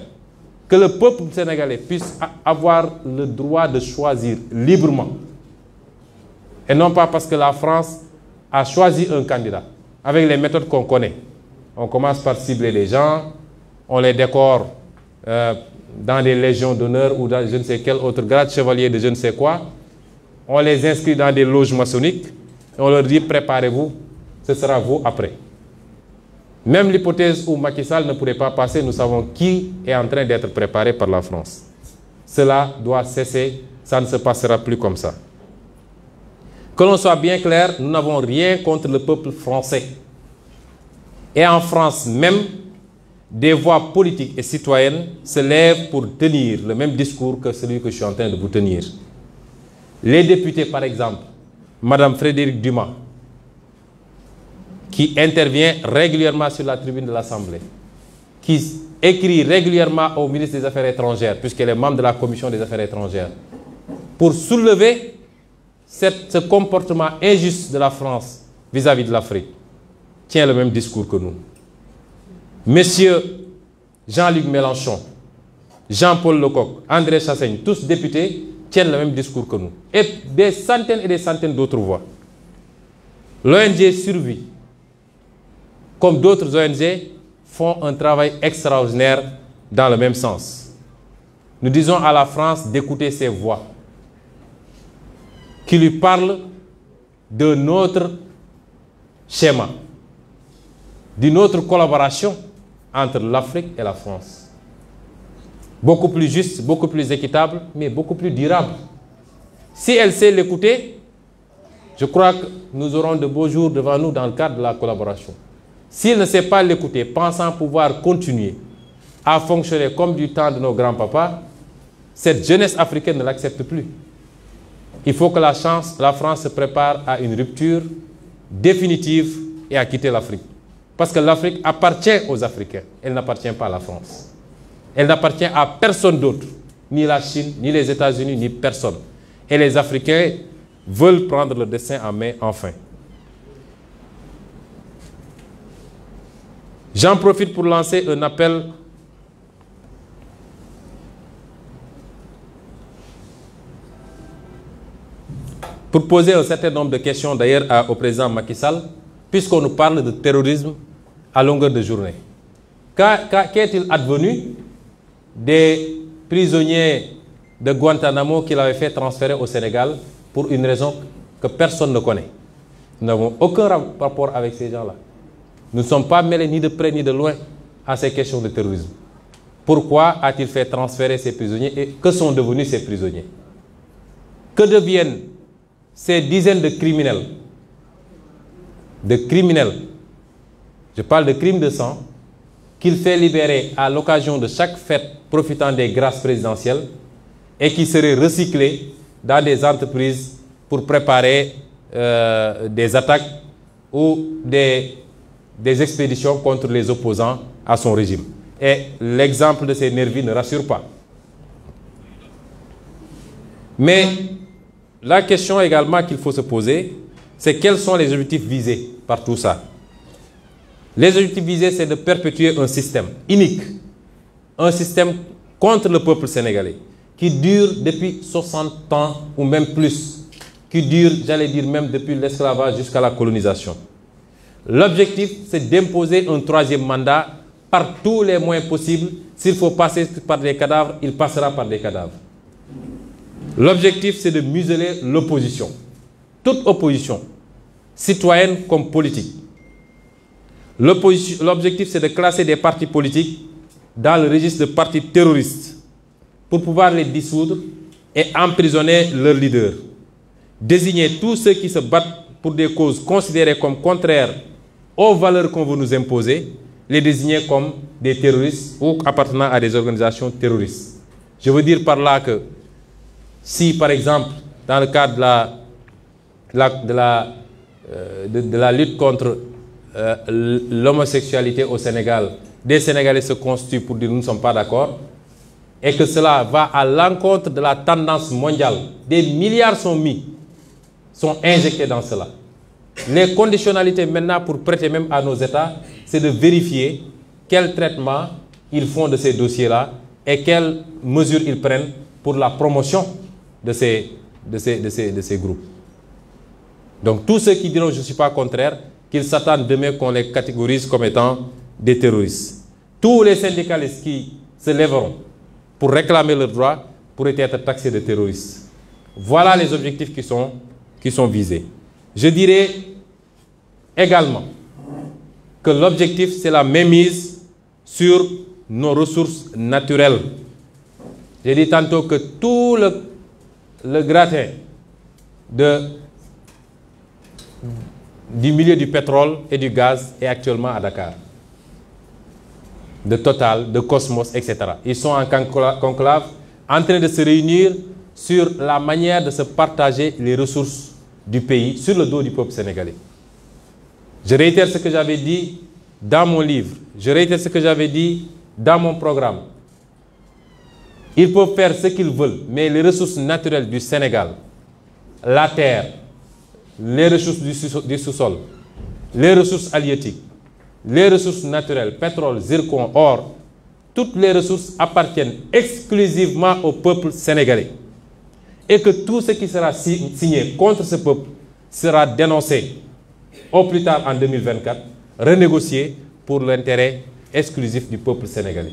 B: Que le peuple sénégalais puisse avoir le droit de choisir librement Et non pas parce que la France a choisi un candidat, avec les méthodes qu'on connaît. On commence par cibler les gens, on les décore dans des légions d'honneur ou dans je ne sais quel autre grade, chevalier de je ne sais quoi. On les inscrit dans des loges maçonniques et on leur dit préparez-vous, ce sera vous après. Même l'hypothèse où Macky Sall ne pourrait pas passer, nous savons qui est en train d'être préparé par la France. Cela doit cesser, ça ne se passera plus comme ça. Que l'on soit bien clair, nous n'avons rien contre le peuple français. Et en France même, des voix politiques et citoyennes se lèvent pour tenir le même discours que celui que je suis en train de vous tenir. Les députés, par exemple, Madame Frédérique Dumas, qui intervient régulièrement sur la tribune de l'Assemblée, qui écrit régulièrement au ministre des Affaires étrangères, puisqu'elle est membre de la Commission des Affaires étrangères, pour soulever ce comportement injuste de la France vis-à-vis de l'Afrique, tient le même discours que nous. Messieurs Jean-Luc Mélenchon, Jean-Paul Lecoq, André Chassaigne, tous députés, tiennent le même discours que nous. Et des centaines d'autres voix. L'ONG Survie, comme d'autres ONG, font un travail extraordinaire dans le même sens. Nous disons à la France d'écouter ces voix qui lui parlent de notre schéma, d'une autre collaboration entre l'Afrique et la France. Beaucoup plus juste, beaucoup plus équitable, mais beaucoup plus durable. Si elle sait l'écouter, je crois que nous aurons de beaux jours devant nous dans le cadre de la collaboration. S'il ne sait pas l'écouter, pensant pouvoir continuer à fonctionner comme du temps de nos grands-papas, cette jeunesse africaine ne l'accepte plus. Il faut que la France se prépare à une rupture définitive et à quitter l'Afrique. Parce que l'Afrique appartient aux Africains, elle n'appartient pas à la France. Elle n'appartient à personne d'autre, ni la Chine, ni les États-Unis, ni personne. Et les Africains veulent prendre le destin en main enfin. J'en profite pour lancer un appel pour poser un certain nombre de questions d'ailleurs au président Macky Sall, puisqu'on nous parle de terrorisme à longueur de journée. Qu'est-il advenu des prisonniers de Guantanamo qu'il avait fait transférer au Sénégal pour une raison que personne ne connaît? Nous n'avons aucun rapport avec ces gens-là. Nous ne sommes pas mêlés ni de près ni de loin à ces questions de terrorisme. Pourquoi a-t-il fait transférer ces prisonniers et que sont devenus ces prisonniers? Que deviennent ces dizaines de criminels? Je parle de crimes de sang, qu'il fait libérer à l'occasion de chaque fête profitant des grâces présidentielles et qui seraient recyclés dans des entreprises pour préparer des attaques ou des expéditions contre les opposants à son régime. Et l'exemple de ces nervis ne rassure pas. Mais la question également qu'il faut se poser, c'est quels sont les objectifs visés par tout ça? Les objectifs visés, c'est de perpétuer un système unique, un système contre le peuple sénégalais, qui dure depuis 60 ans ou même plus, qui dure, j'allais dire même depuis l'esclavage jusqu'à la colonisation. L'objectif, c'est d'imposer un troisième mandat par tous les moyens possibles. S'il faut passer par des cadavres, il passera par des cadavres. L'objectif, c'est de museler l'opposition. Toute opposition, citoyenne comme politique. L'objectif, c'est de classer des partis politiques dans le registre de partis terroristes pour pouvoir les dissoudre et emprisonner leurs leaders. Désigner tous ceux qui se battent pour des causes considérées comme contraires aux valeurs qu'on veut nous imposer, les désigner comme des terroristes ou appartenant à des organisations terroristes. Je veux dire par là que si, par exemple, dans le cadre de la lutte contre l'homosexualité au Sénégal, des Sénégalais se constituent pour dire nous ne sommes pas d'accord, et que cela va à l'encontre de la tendance mondiale, des milliards sont injectés dans cela. Les conditionnalités maintenant pour prêter même à nos États, c'est de vérifier quel traitement ils font de ces dossiers-là et quelles mesures ils prennent pour la promotion de ces groupes. Donc tous ceux qui diront je ne suis pas contraire, qu'ils s'attendent demain qu'on les catégorise comme étant des terroristes. Tous les syndicalistes qui se lèveront pour réclamer leurs droits pourraient être taxés de terroristes. Voilà les objectifs qui sont visés. Je dirais également que l'objectif, c'est la mainmise sur nos ressources naturelles. J'ai dit tantôt que tout le gratin du milieu du pétrole et du gaz est actuellement à Dakar. De Total, de Cosmos, etc. Ils sont en conclave en train de se réunir sur la manière de se partager les ressources du pays sur le dos du peuple sénégalais. Je réitère ce que j'avais dit dans mon livre, je réitère ce que j'avais dit dans mon programme. Ils peuvent faire ce qu'ils veulent, mais les ressources naturelles du Sénégal, la terre, les ressources du sous-sol, les ressources halieutiques, les ressources naturelles, pétrole, zircon, or, toutes les ressources appartiennent exclusivement au peuple sénégalais. Et que tout ce qui sera signé contre ce peuple sera dénoncé au plus tard en 2024, renégocié pour l'intérêt exclusif du peuple sénégalais.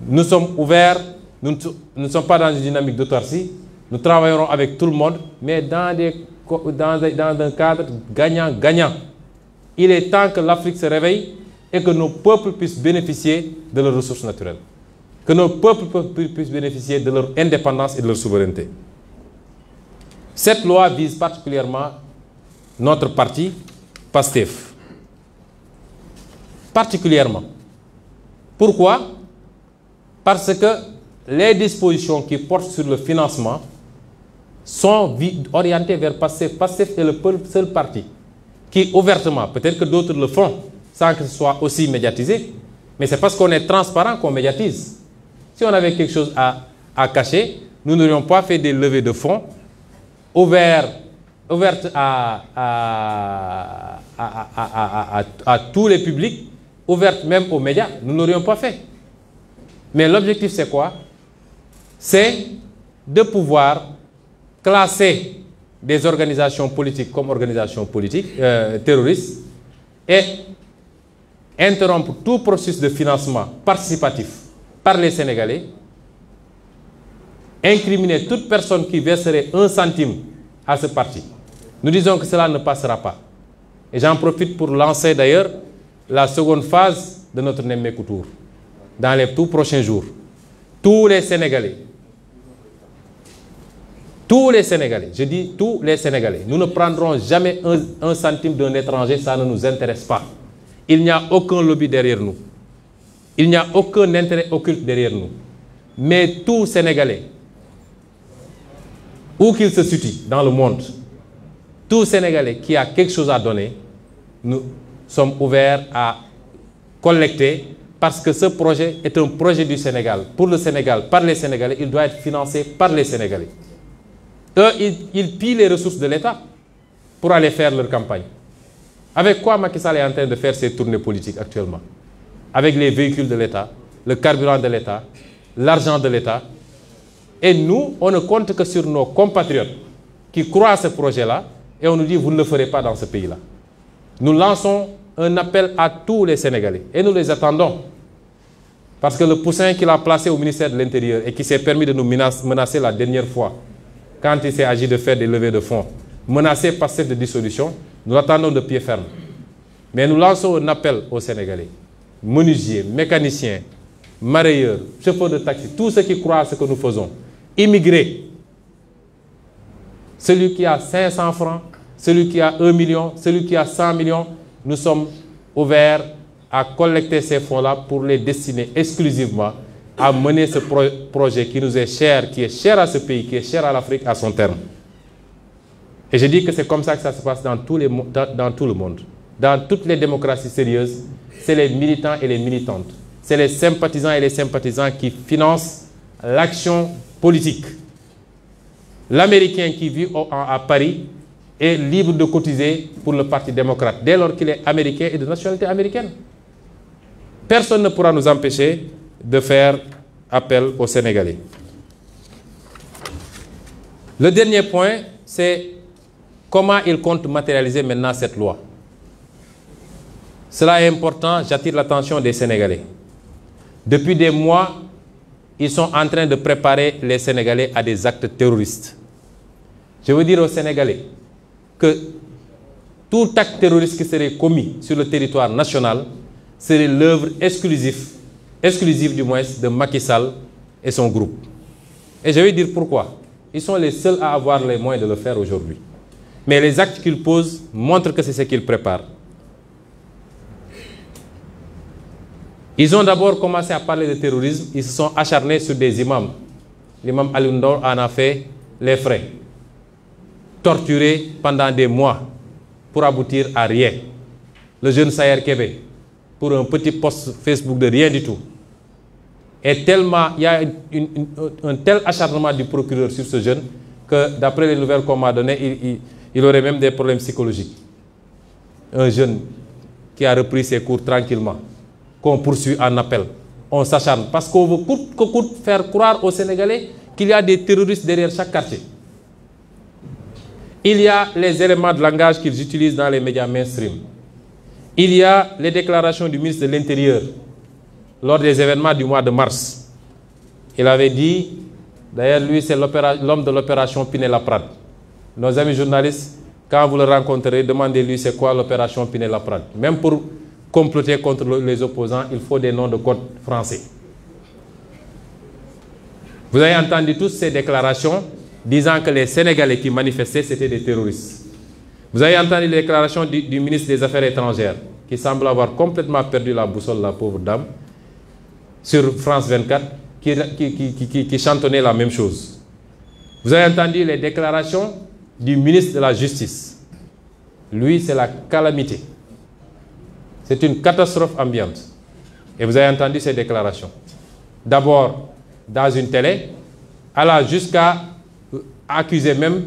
B: Nous sommes ouverts, nous ne sommes pas dans une dynamique d'autarcie, nous travaillerons avec tout le monde, mais dans un cadre gagnant-gagnant. Il est temps que l'Afrique se réveille et que nos peuples puissent bénéficier de leurs ressources naturelles. Que nos peuples puissent bénéficier de leur indépendance et de leur souveraineté. Cette loi vise particulièrement notre parti, PASTEF. Particulièrement. Pourquoi? Parce que les dispositions qui portent sur le financement sont orientées vers PASTEF. PASTEF est le seul parti qui, ouvertement, peut-être que d'autres le font, sans que ce soit aussi médiatisé, mais c'est parce qu'on est transparent qu'on médiatise. Si on avait quelque chose à cacher, nous n'aurions pas fait des levées de fonds ouvertes à tous les publics, ouvertes même aux médias. Nous n'aurions pas fait. Mais l'objectif, c'est quoi? C'est de pouvoir classer des organisations politiques comme organisations politiques terroristes et interrompre tout processus de financement participatif par les Sénégalais, incriminer toute personne qui verserait 1 centime à ce parti. Nous disons que cela ne passera pas. Et j'en profite pour lancer d'ailleurs la seconde phase de notre Nemmekou Tour. Dans les tout prochains jours, tous les Sénégalais, je dis tous les Sénégalais, nous ne prendrons jamais un centime d'un étranger, ça ne nous intéresse pas. Il n'y a aucun lobby derrière nous. Il n'y a aucun intérêt occulte derrière nous. Mais tout Sénégalais, où qu'il se situe dans le monde, tout Sénégalais qui a quelque chose à donner, nous sommes ouverts à collecter parce que ce projet est un projet du Sénégal, pour le Sénégal, par les Sénégalais, il doit être financé par les Sénégalais. Eux, ils pillent les ressources de l'État pour aller faire leur campagne. Avec quoi Macky Sall est en train de faire ses tournées politiques actuellement? Avec les véhicules de l'État, le carburant de l'État, l'argent de l'État. Et nous, on ne compte que sur nos compatriotes qui croient à ce projet-là et on nous dit vous ne le ferez pas dans ce pays-là. Nous lançons un appel à tous les Sénégalais et nous les attendons. Parce que le poussin qu'il a placé au ministère de l'Intérieur et qui s'est permis de nous menacer la dernière fois, quand il s'est agi de faire des levées de fonds, menacé par cette dissolution, nous l'attendons de pied ferme. Mais nous lançons un appel aux Sénégalais, menuisiers, mécaniciens, marailleurs, chauffeurs de taxi, tous ceux qui croient à ce que nous faisons, immigrés, celui qui a 500 francs, celui qui a 1 million, celui qui a 100 millions, nous sommes ouverts à collecter ces fonds-là pour les destiner exclusivement à mener ce projet qui nous est cher, qui est cher à ce pays, qui est cher à l'Afrique, à son terme. Et je dis que c'est comme ça que ça se passe dans tout le monde. Dans toutes les démocraties sérieuses, c'est les militants et les militantes. C'est les sympathisants et les sympathisants qui financent l'action politique. L'Américain qui vit à Paris est libre de cotiser pour le Parti démocrate, dès lors qu'il est américain et de nationalité américaine. Personne ne pourra nous empêcher de faire appel aux Sénégalais. Le dernier point, c'est comment ils comptent matérialiser maintenant cette loi. Cela est important, j'attire l'attention des Sénégalais. Depuis des mois, ils sont en train de préparer les Sénégalais à des actes terroristes. Je veux dire aux Sénégalais que tout acte terroriste qui serait commis sur le territoire national serait l'œuvre exclusive du moins de Macky Sall et son groupe. Et je vais dire pourquoi. Ils sont les seuls à avoir les moyens de le faire aujourd'hui. Mais les actes qu'ils posent montrent que c'est ce qu'ils préparent. Ils ont d'abord commencé à parler de terrorisme. Ils se sont acharnés sur des imams. L'imam Alioune Ndao en a fait les frais. Torturé pendant des mois pour aboutir à rien. Le jeune Sayer Kébé, pour un petit post Facebook de rien du tout. Et tellement, il y a un tel acharnement du procureur sur ce jeune que d'après les nouvelles qu'on m'a données, il aurait même des problèmes psychologiques. Un jeune qui a repris ses cours tranquillement, qu'on poursuit en appel. On s'acharne parce qu'on veut coûte que coûte faire croire aux Sénégalais qu'il y a des terroristes derrière chaque quartier. Il y a les éléments de langage qu'ils utilisent dans les médias mainstream. Il y a les déclarations du ministre de l'Intérieur lors des événements du mois de mars. Il avait dit, d'ailleurs lui c'est l'homme de l'opération Pinel-Laprade. Nos amis journalistes, quand vous le rencontrerez, demandez-lui c'est quoi l'opération Pinel-Laprade. Même pour comploter contre les opposants, il faut des noms de code français. Vous avez entendu toutes ces déclarations disant que les Sénégalais qui manifestaient, c'était des terroristes. Vous avez entendu les déclarations du ministre des Affaires étrangères, qui semble avoir complètement perdu la boussole, la pauvre dame, sur France 24, qui chantonnait la même chose. Vous avez entendu les déclarations du ministre de la Justice. Lui, c'est la calamité. C'est une catastrophe ambiante. Et vous avez entendu ces déclarations. D'abord, dans une télé, allant jusqu'à accuser même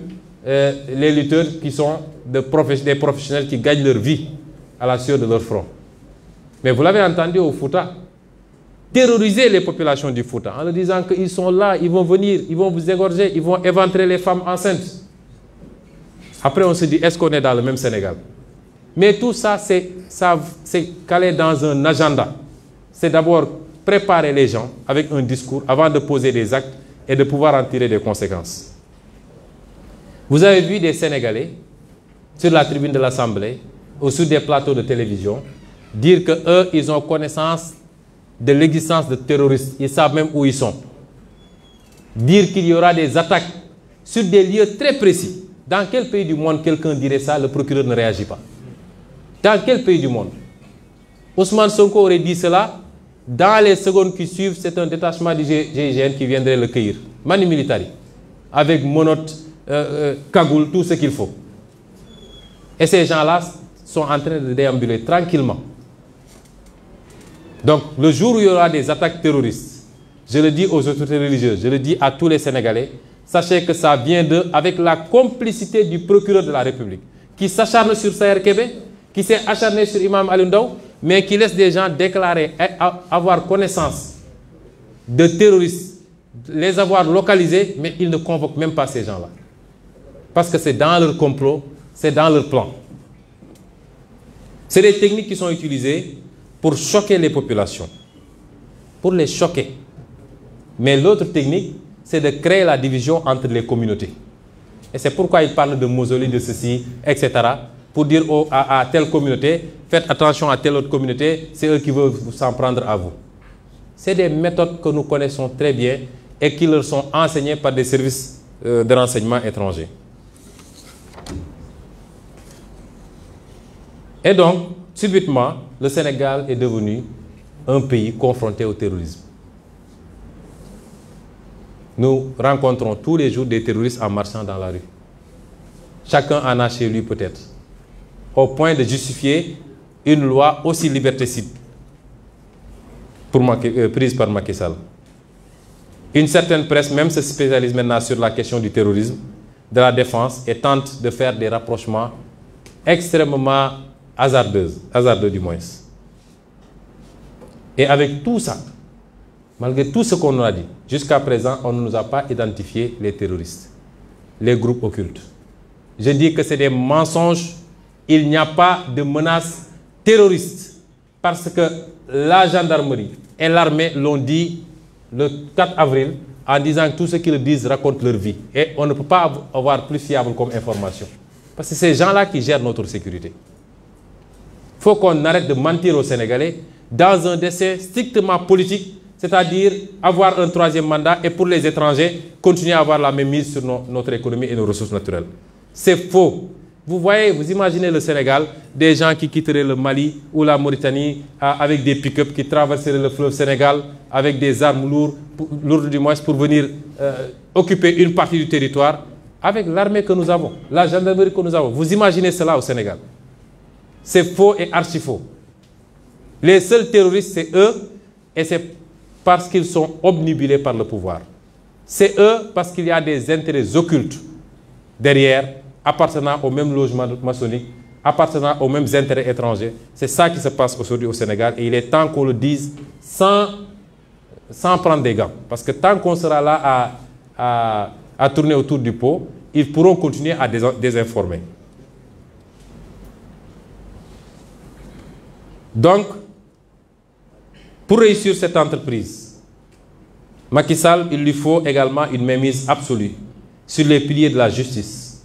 B: les lutteurs qui sont des professionnels qui gagnent leur vie à la sueur de leur front. Mais vous l'avez entendu au Fouta, terroriser les populations du Fouta en leur disant qu'ils sont là, ils vont venir, ils vont vous égorger, ils vont éventrer les femmes enceintes. Après, on se dit, est-ce qu'on est dans le même Sénégal? Mais tout ça, c'est calé dans un agenda. C'est d'abord préparer les gens avec un discours avant de poser des actes et de pouvoir en tirer des conséquences. Vous avez vu des Sénégalais sur la tribune de l'Assemblée ou sur des plateaux de télévision dire qu'eux, ils ont connaissance de l'existence de terroristes. Ils savent même où ils sont. Dire qu'il y aura des attaques sur des lieux très précis. Dans quel pays du monde quelqu'un dirait ça, le procureur ne réagit pas? Dans quel pays du monde? Ousmane Sonko aurait dit cela. Dans les secondes qui suivent, c'est un détachement du GIGN qui viendrait le cueillir. Manu Militari. Avec monote, cagoule, tout ce qu'il faut. Et ces gens-là sont en train de déambuler tranquillement. Donc, le jour où il y aura des attaques terroristes, je le dis aux autorités religieuses, je le dis à tous les Sénégalais, sachez que ça vient d'eux avec la complicité du procureur de la République, qui s'acharne sur Sayer Kébé, qui s'est acharné sur Imam Alioune Ndao, mais qui laisse des gens déclarer avoir connaissance de terroristes, les avoir localisés, mais ils ne convoquent même pas ces gens-là. Parce que c'est dans leur complot, c'est dans leur plan. C'est des techniques qui sont utilisées pour choquer les populations, pour les choquer. Mais l'autre technique, c'est de créer la division entre les communautés. Et c'est pourquoi ils parlent de mausolée, de ceci, etc. Pour dire à telle communauté, faites attention à telle autre communauté, c'est eux qui veulent s'en prendre à vous. C'est des méthodes que nous connaissons très bien et qui leur sont enseignées par des services de renseignement étrangers. Et donc, subitement, le Sénégal est devenu un pays confronté au terrorisme. Nous rencontrons tous les jours des terroristes en marchant dans la rue. Chacun en a chez lui peut-être. Au point de justifier une loi aussi liberticide prise par Macky Sall. Une certaine presse même se spécialise maintenant sur la question du terrorisme, de la défense, et tente de faire des rapprochements extrêmement hasardeux du moins. Et avec tout ça, malgré tout ce qu'on nous a dit, jusqu'à présent, on ne nous a pas identifié les terroristes, les groupes occultes. je dis que c'est des mensonges. Il n'y a pas de menace terroriste parce que la gendarmerie et l'armée l'ont dit le 4 avril en disant que tout ce qu'ils disent raconte leur vie. Et on ne peut pas avoir plus fiable comme information. Parce que c'est ces gens-là qui gèrent notre sécurité. Il faut qu'on arrête de mentir aux Sénégalais dans un dessein strictement politique, c'est-à-dire avoir un troisième mandat et pour les étrangers, continuer à avoir la même mise sur notre économie et nos ressources naturelles. C'est faux. Vous voyez, vous imaginez le Sénégal, des gens qui quitteraient le Mali ou la Mauritanie avec des pick-up qui traverseraient le fleuve Sénégal avec des armes lourdes du moins pour venir occuper une partie du territoire avec l'armée que nous avons, la gendarmerie que nous avons. Vous imaginez cela au Sénégal? C'est faux et archi faux. Les seuls terroristes, c'est eux et c'est parce qu'ils sont obnubilés par le pouvoir. C'est eux parce qu'il y a des intérêts occultes derrière, appartenant au même logement maçonnique, appartenant aux mêmes intérêts étrangers. C'est ça qui se passe aujourd'hui au Sénégal et il est temps qu'on le dise sans prendre des gants. Parce que tant qu'on sera là à tourner autour du pot, ils pourront continuer à désinformer. Donc, pour réussir cette entreprise, Macky Sall, il lui faut également une mainmise absolue sur les piliers de la justice.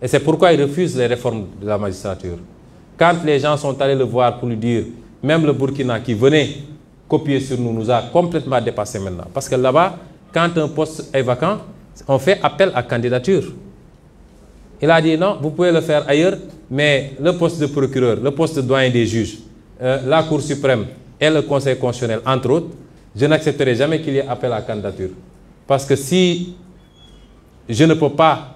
B: Et c'est pourquoi il refuse les réformes de la magistrature. Quand les gens sont allés le voir pour lui dire, même le Burkina qui venait copier sur nous a complètement dépassé maintenant. Parce que là-bas, quand un poste est vacant, on fait appel à candidature. Il a dit non, vous pouvez le faire ailleurs, mais le poste de procureur, le poste de doyen des juges, la Cour suprême et le Conseil constitutionnel, entre autres, je n'accepterai jamais qu'il y ait appel à candidature. Parce que si je ne peux pas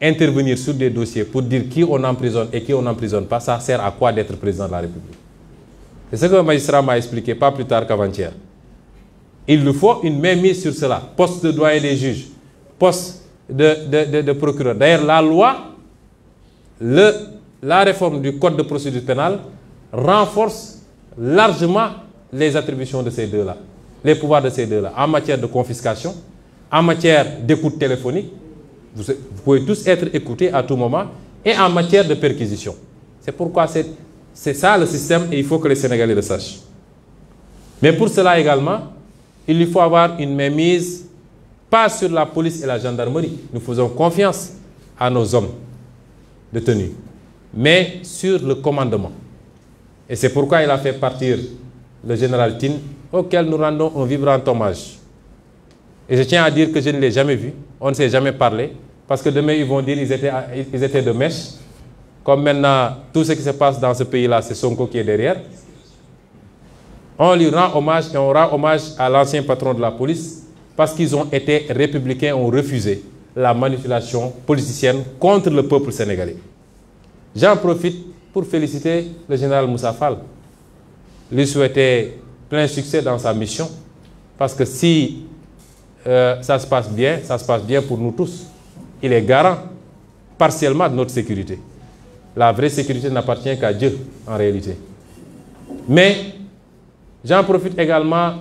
B: intervenir sur des dossiers pour dire qui on emprisonne et qui on n'emprisonne pas, ça sert à quoi d'être président de la République? C'est ce que le magistrat m'a expliqué, pas plus tard qu'avant-hier. Il nous faut une mainmise sur cela. Poste de doyen des juges, poste de procureur. D'ailleurs, la loi, la réforme du code de procédure pénale renforce largement les attributions de ces deux-là, les pouvoirs de ces deux-là, en matière de confiscation, en matière d'écoute téléphonique. Vous pouvez tous être écoutés à tout moment, et en matière de perquisition. C'est pourquoi c'est ça le système et il faut que les Sénégalais le sachent. Mais pour cela également, il lui faut avoir une mainmise, pas sur la police et la gendarmerie. Nous faisons confiance à nos hommes de tenue, mais sur le commandement. Et c'est pourquoi il a fait partir le général Tine, auquel nous rendons un vibrant hommage. Et je tiens à dire que je ne l'ai jamais vu, on ne s'est jamais parlé, parce que demain ils vont dire qu'ils étaient de mèche. Comme maintenant, tout ce qui se passe dans ce pays-là, c'est Sonko qui est derrière. On lui rend hommage et on rend hommage à l'ancien patron de la police, parce qu'ils ont été républicains, ont refusé la manipulation politicienne contre le peuple sénégalais. J'en profite pour féliciter le général Moussa Fall, lui souhaiter plein succès dans sa mission, parce que si ça se passe bien pour nous tous. Il est garant partiellement de notre sécurité. La vraie sécurité n'appartient qu'à Dieu en réalité. Mais j'en profite également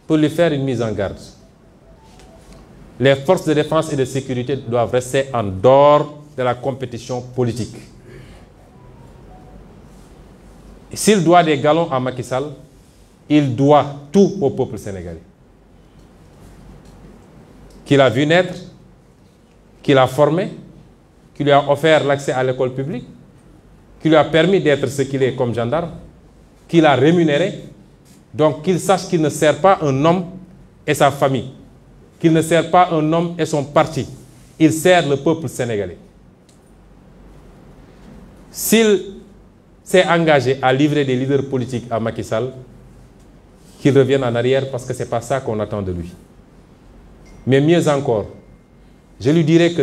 B: pour lui faire une mise en garde. Les forces de défense et de sécurité doivent rester en dehors de la compétition politique. S'il doit des galons à Macky Sall, il doit tout au peuple sénégalais. Qu'il a vu naître, qu'il a formé, qui lui a offert l'accès à l'école publique, qui lui a permis d'être ce qu'il est comme gendarme, qu'il a rémunéré, donc qu'il sache qu'il ne sert pas un homme et sa famille, qu'il ne sert pas un homme et son parti, il sert le peuple sénégalais. S'il s'est engagé à livrer des leaders politiques à Macky Sall, qu'il revienne en arrière parce que ce n'est pas ça qu'on attend de lui. Mais mieux encore, je lui dirais que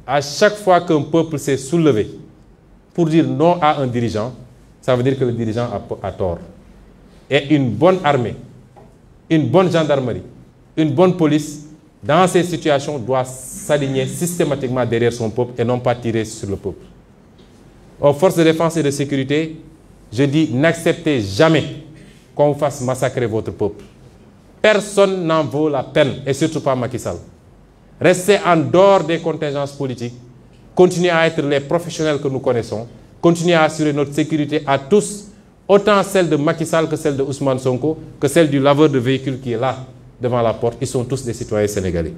B: à chaque fois qu'un peuple s'est soulevé pour dire non à un dirigeant, ça veut dire que le dirigeant a tort. Et une bonne armée, une bonne gendarmerie, une bonne police, dans ces situations, doit s'aligner systématiquement derrière son peuple et non pas tirer sur le peuple. Aux forces de défense et de sécurité, je dis n'acceptez jamais qu'on vous fasse massacrer votre peuple. Personne n'en vaut la peine, et surtout pas Macky Sall. Restez en dehors des contingences politiques continuer à être les professionnels que nous connaissons, continuer à assurer notre sécurité à tous, autant celle de Macky Sall que celle de Ousmane Sonko, que celle du laveur de véhicules qui est là, devant la porte. Ils sont tous des citoyens sénégalais.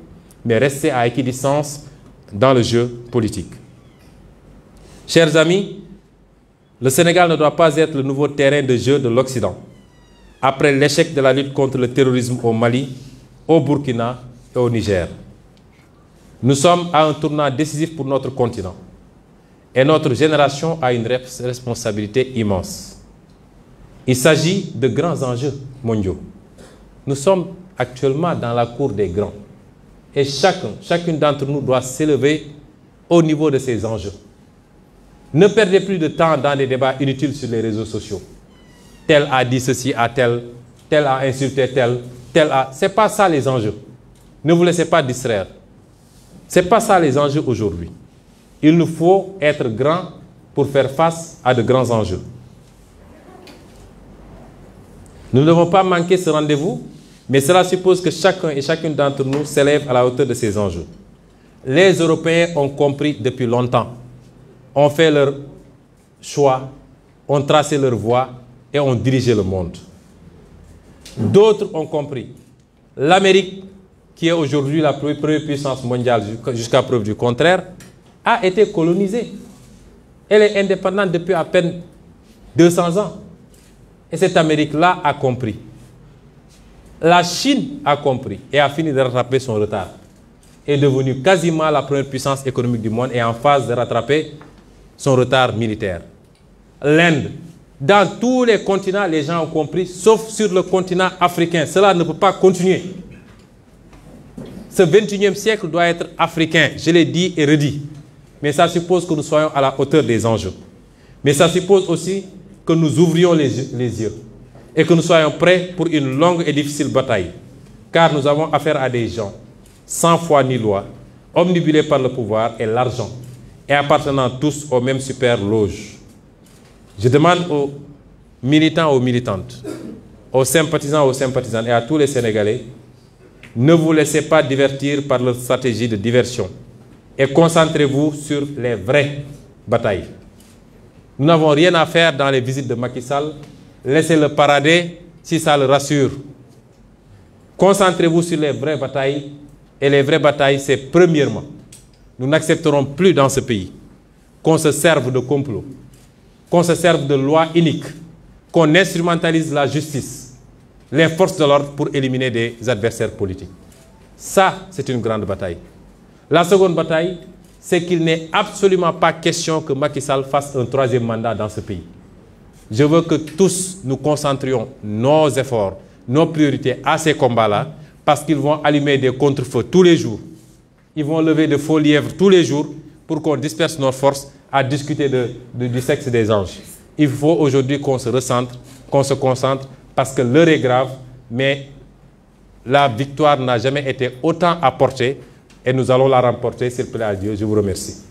B: Mais rester à équidistance dans le jeu politique. Chers amis, le Sénégal ne doit pas être le nouveau terrain de jeu de l'Occident. Après l'échec de la lutte contre le terrorisme au Mali, au Burkina et au Niger. Nous sommes à un tournant décisif pour notre continent. Et notre génération a une responsabilité immense. Il s'agit de grands enjeux mondiaux. Nous sommes actuellement dans la cour des grands. Et chacune d'entre nous doit s'élever au niveau de ces enjeux. Ne perdez plus de temps dans des débats inutiles sur les réseaux sociaux. Tel a dit ceci à tel, tel a insulté tel a... Ce n'est pas ça les enjeux. Ne vous laissez pas distraire. Ce n'est pas ça les enjeux aujourd'hui. Il nous faut être grands pour faire face à de grands enjeux. Nous ne devons pas manquer ce rendez-vous, mais cela suppose que chacun et chacune d'entre nous s'élève à la hauteur de ces enjeux. Les Européens ont compris depuis longtemps, ont fait leur choix, ont tracé leur voie et ont dirigé le monde. D'autres ont compris. L'Amérique, qui est aujourd'hui la première puissance mondiale jusqu'à preuve du contraire, a été colonisée. Elle est indépendante depuis à peine 200 ans. Et cette Amérique-là a compris. La Chine a compris et a fini de rattraper son retard. Est devenue quasiment la première puissance économique du monde et en phase de rattraper son retard militaire. L'Inde, dans tous les continents, les gens ont compris, sauf sur le continent africain. Cela ne peut pas continuer. Ce 21e siècle doit être africain, je l'ai dit et redit. Mais ça suppose que nous soyons à la hauteur des enjeux. Mais ça suppose aussi que nous ouvrions les yeux et que nous soyons prêts pour une longue et difficile bataille. Car nous avons affaire à des gens sans foi ni loi, omnibulés par le pouvoir et l'argent, et appartenant tous aux mêmes super loges. Je demande aux militants, aux militantes, aux sympathisants, aux sympathisantes et à tous les Sénégalais, ne vous laissez pas divertir par leur stratégie de diversion et concentrez-vous sur les vraies batailles. Nous n'avons rien à faire dans les visites de Macky Sall. Laissez-le parader si ça le rassure. Concentrez-vous sur les vraies batailles. Et les vraies batailles, c'est premièrement, nous n'accepterons plus dans ce pays qu'on se serve de complot, qu'on se serve de lois iniques, qu'on instrumentalise la justice, les forces de l'ordre pour éliminer des adversaires politiques. Ça, c'est une grande bataille. La seconde bataille, c'est qu'il n'est absolument pas question que Macky Sall fasse un troisième mandat dans ce pays. Je veux que tous nous concentrions nos efforts, nos priorités à ces combats-là, parce qu'ils vont allumer des contre-feux tous les jours. Ils vont lever de faux lièvres tous les jours pour qu'on disperse nos forces à discuter du sexe des anges. Il faut aujourd'hui qu'on se recentre, qu'on se concentre, parce que l'heure est grave, mais la victoire n'a jamais été autant apportée et nous allons la remporter, s'il plaît à Dieu. Je vous remercie.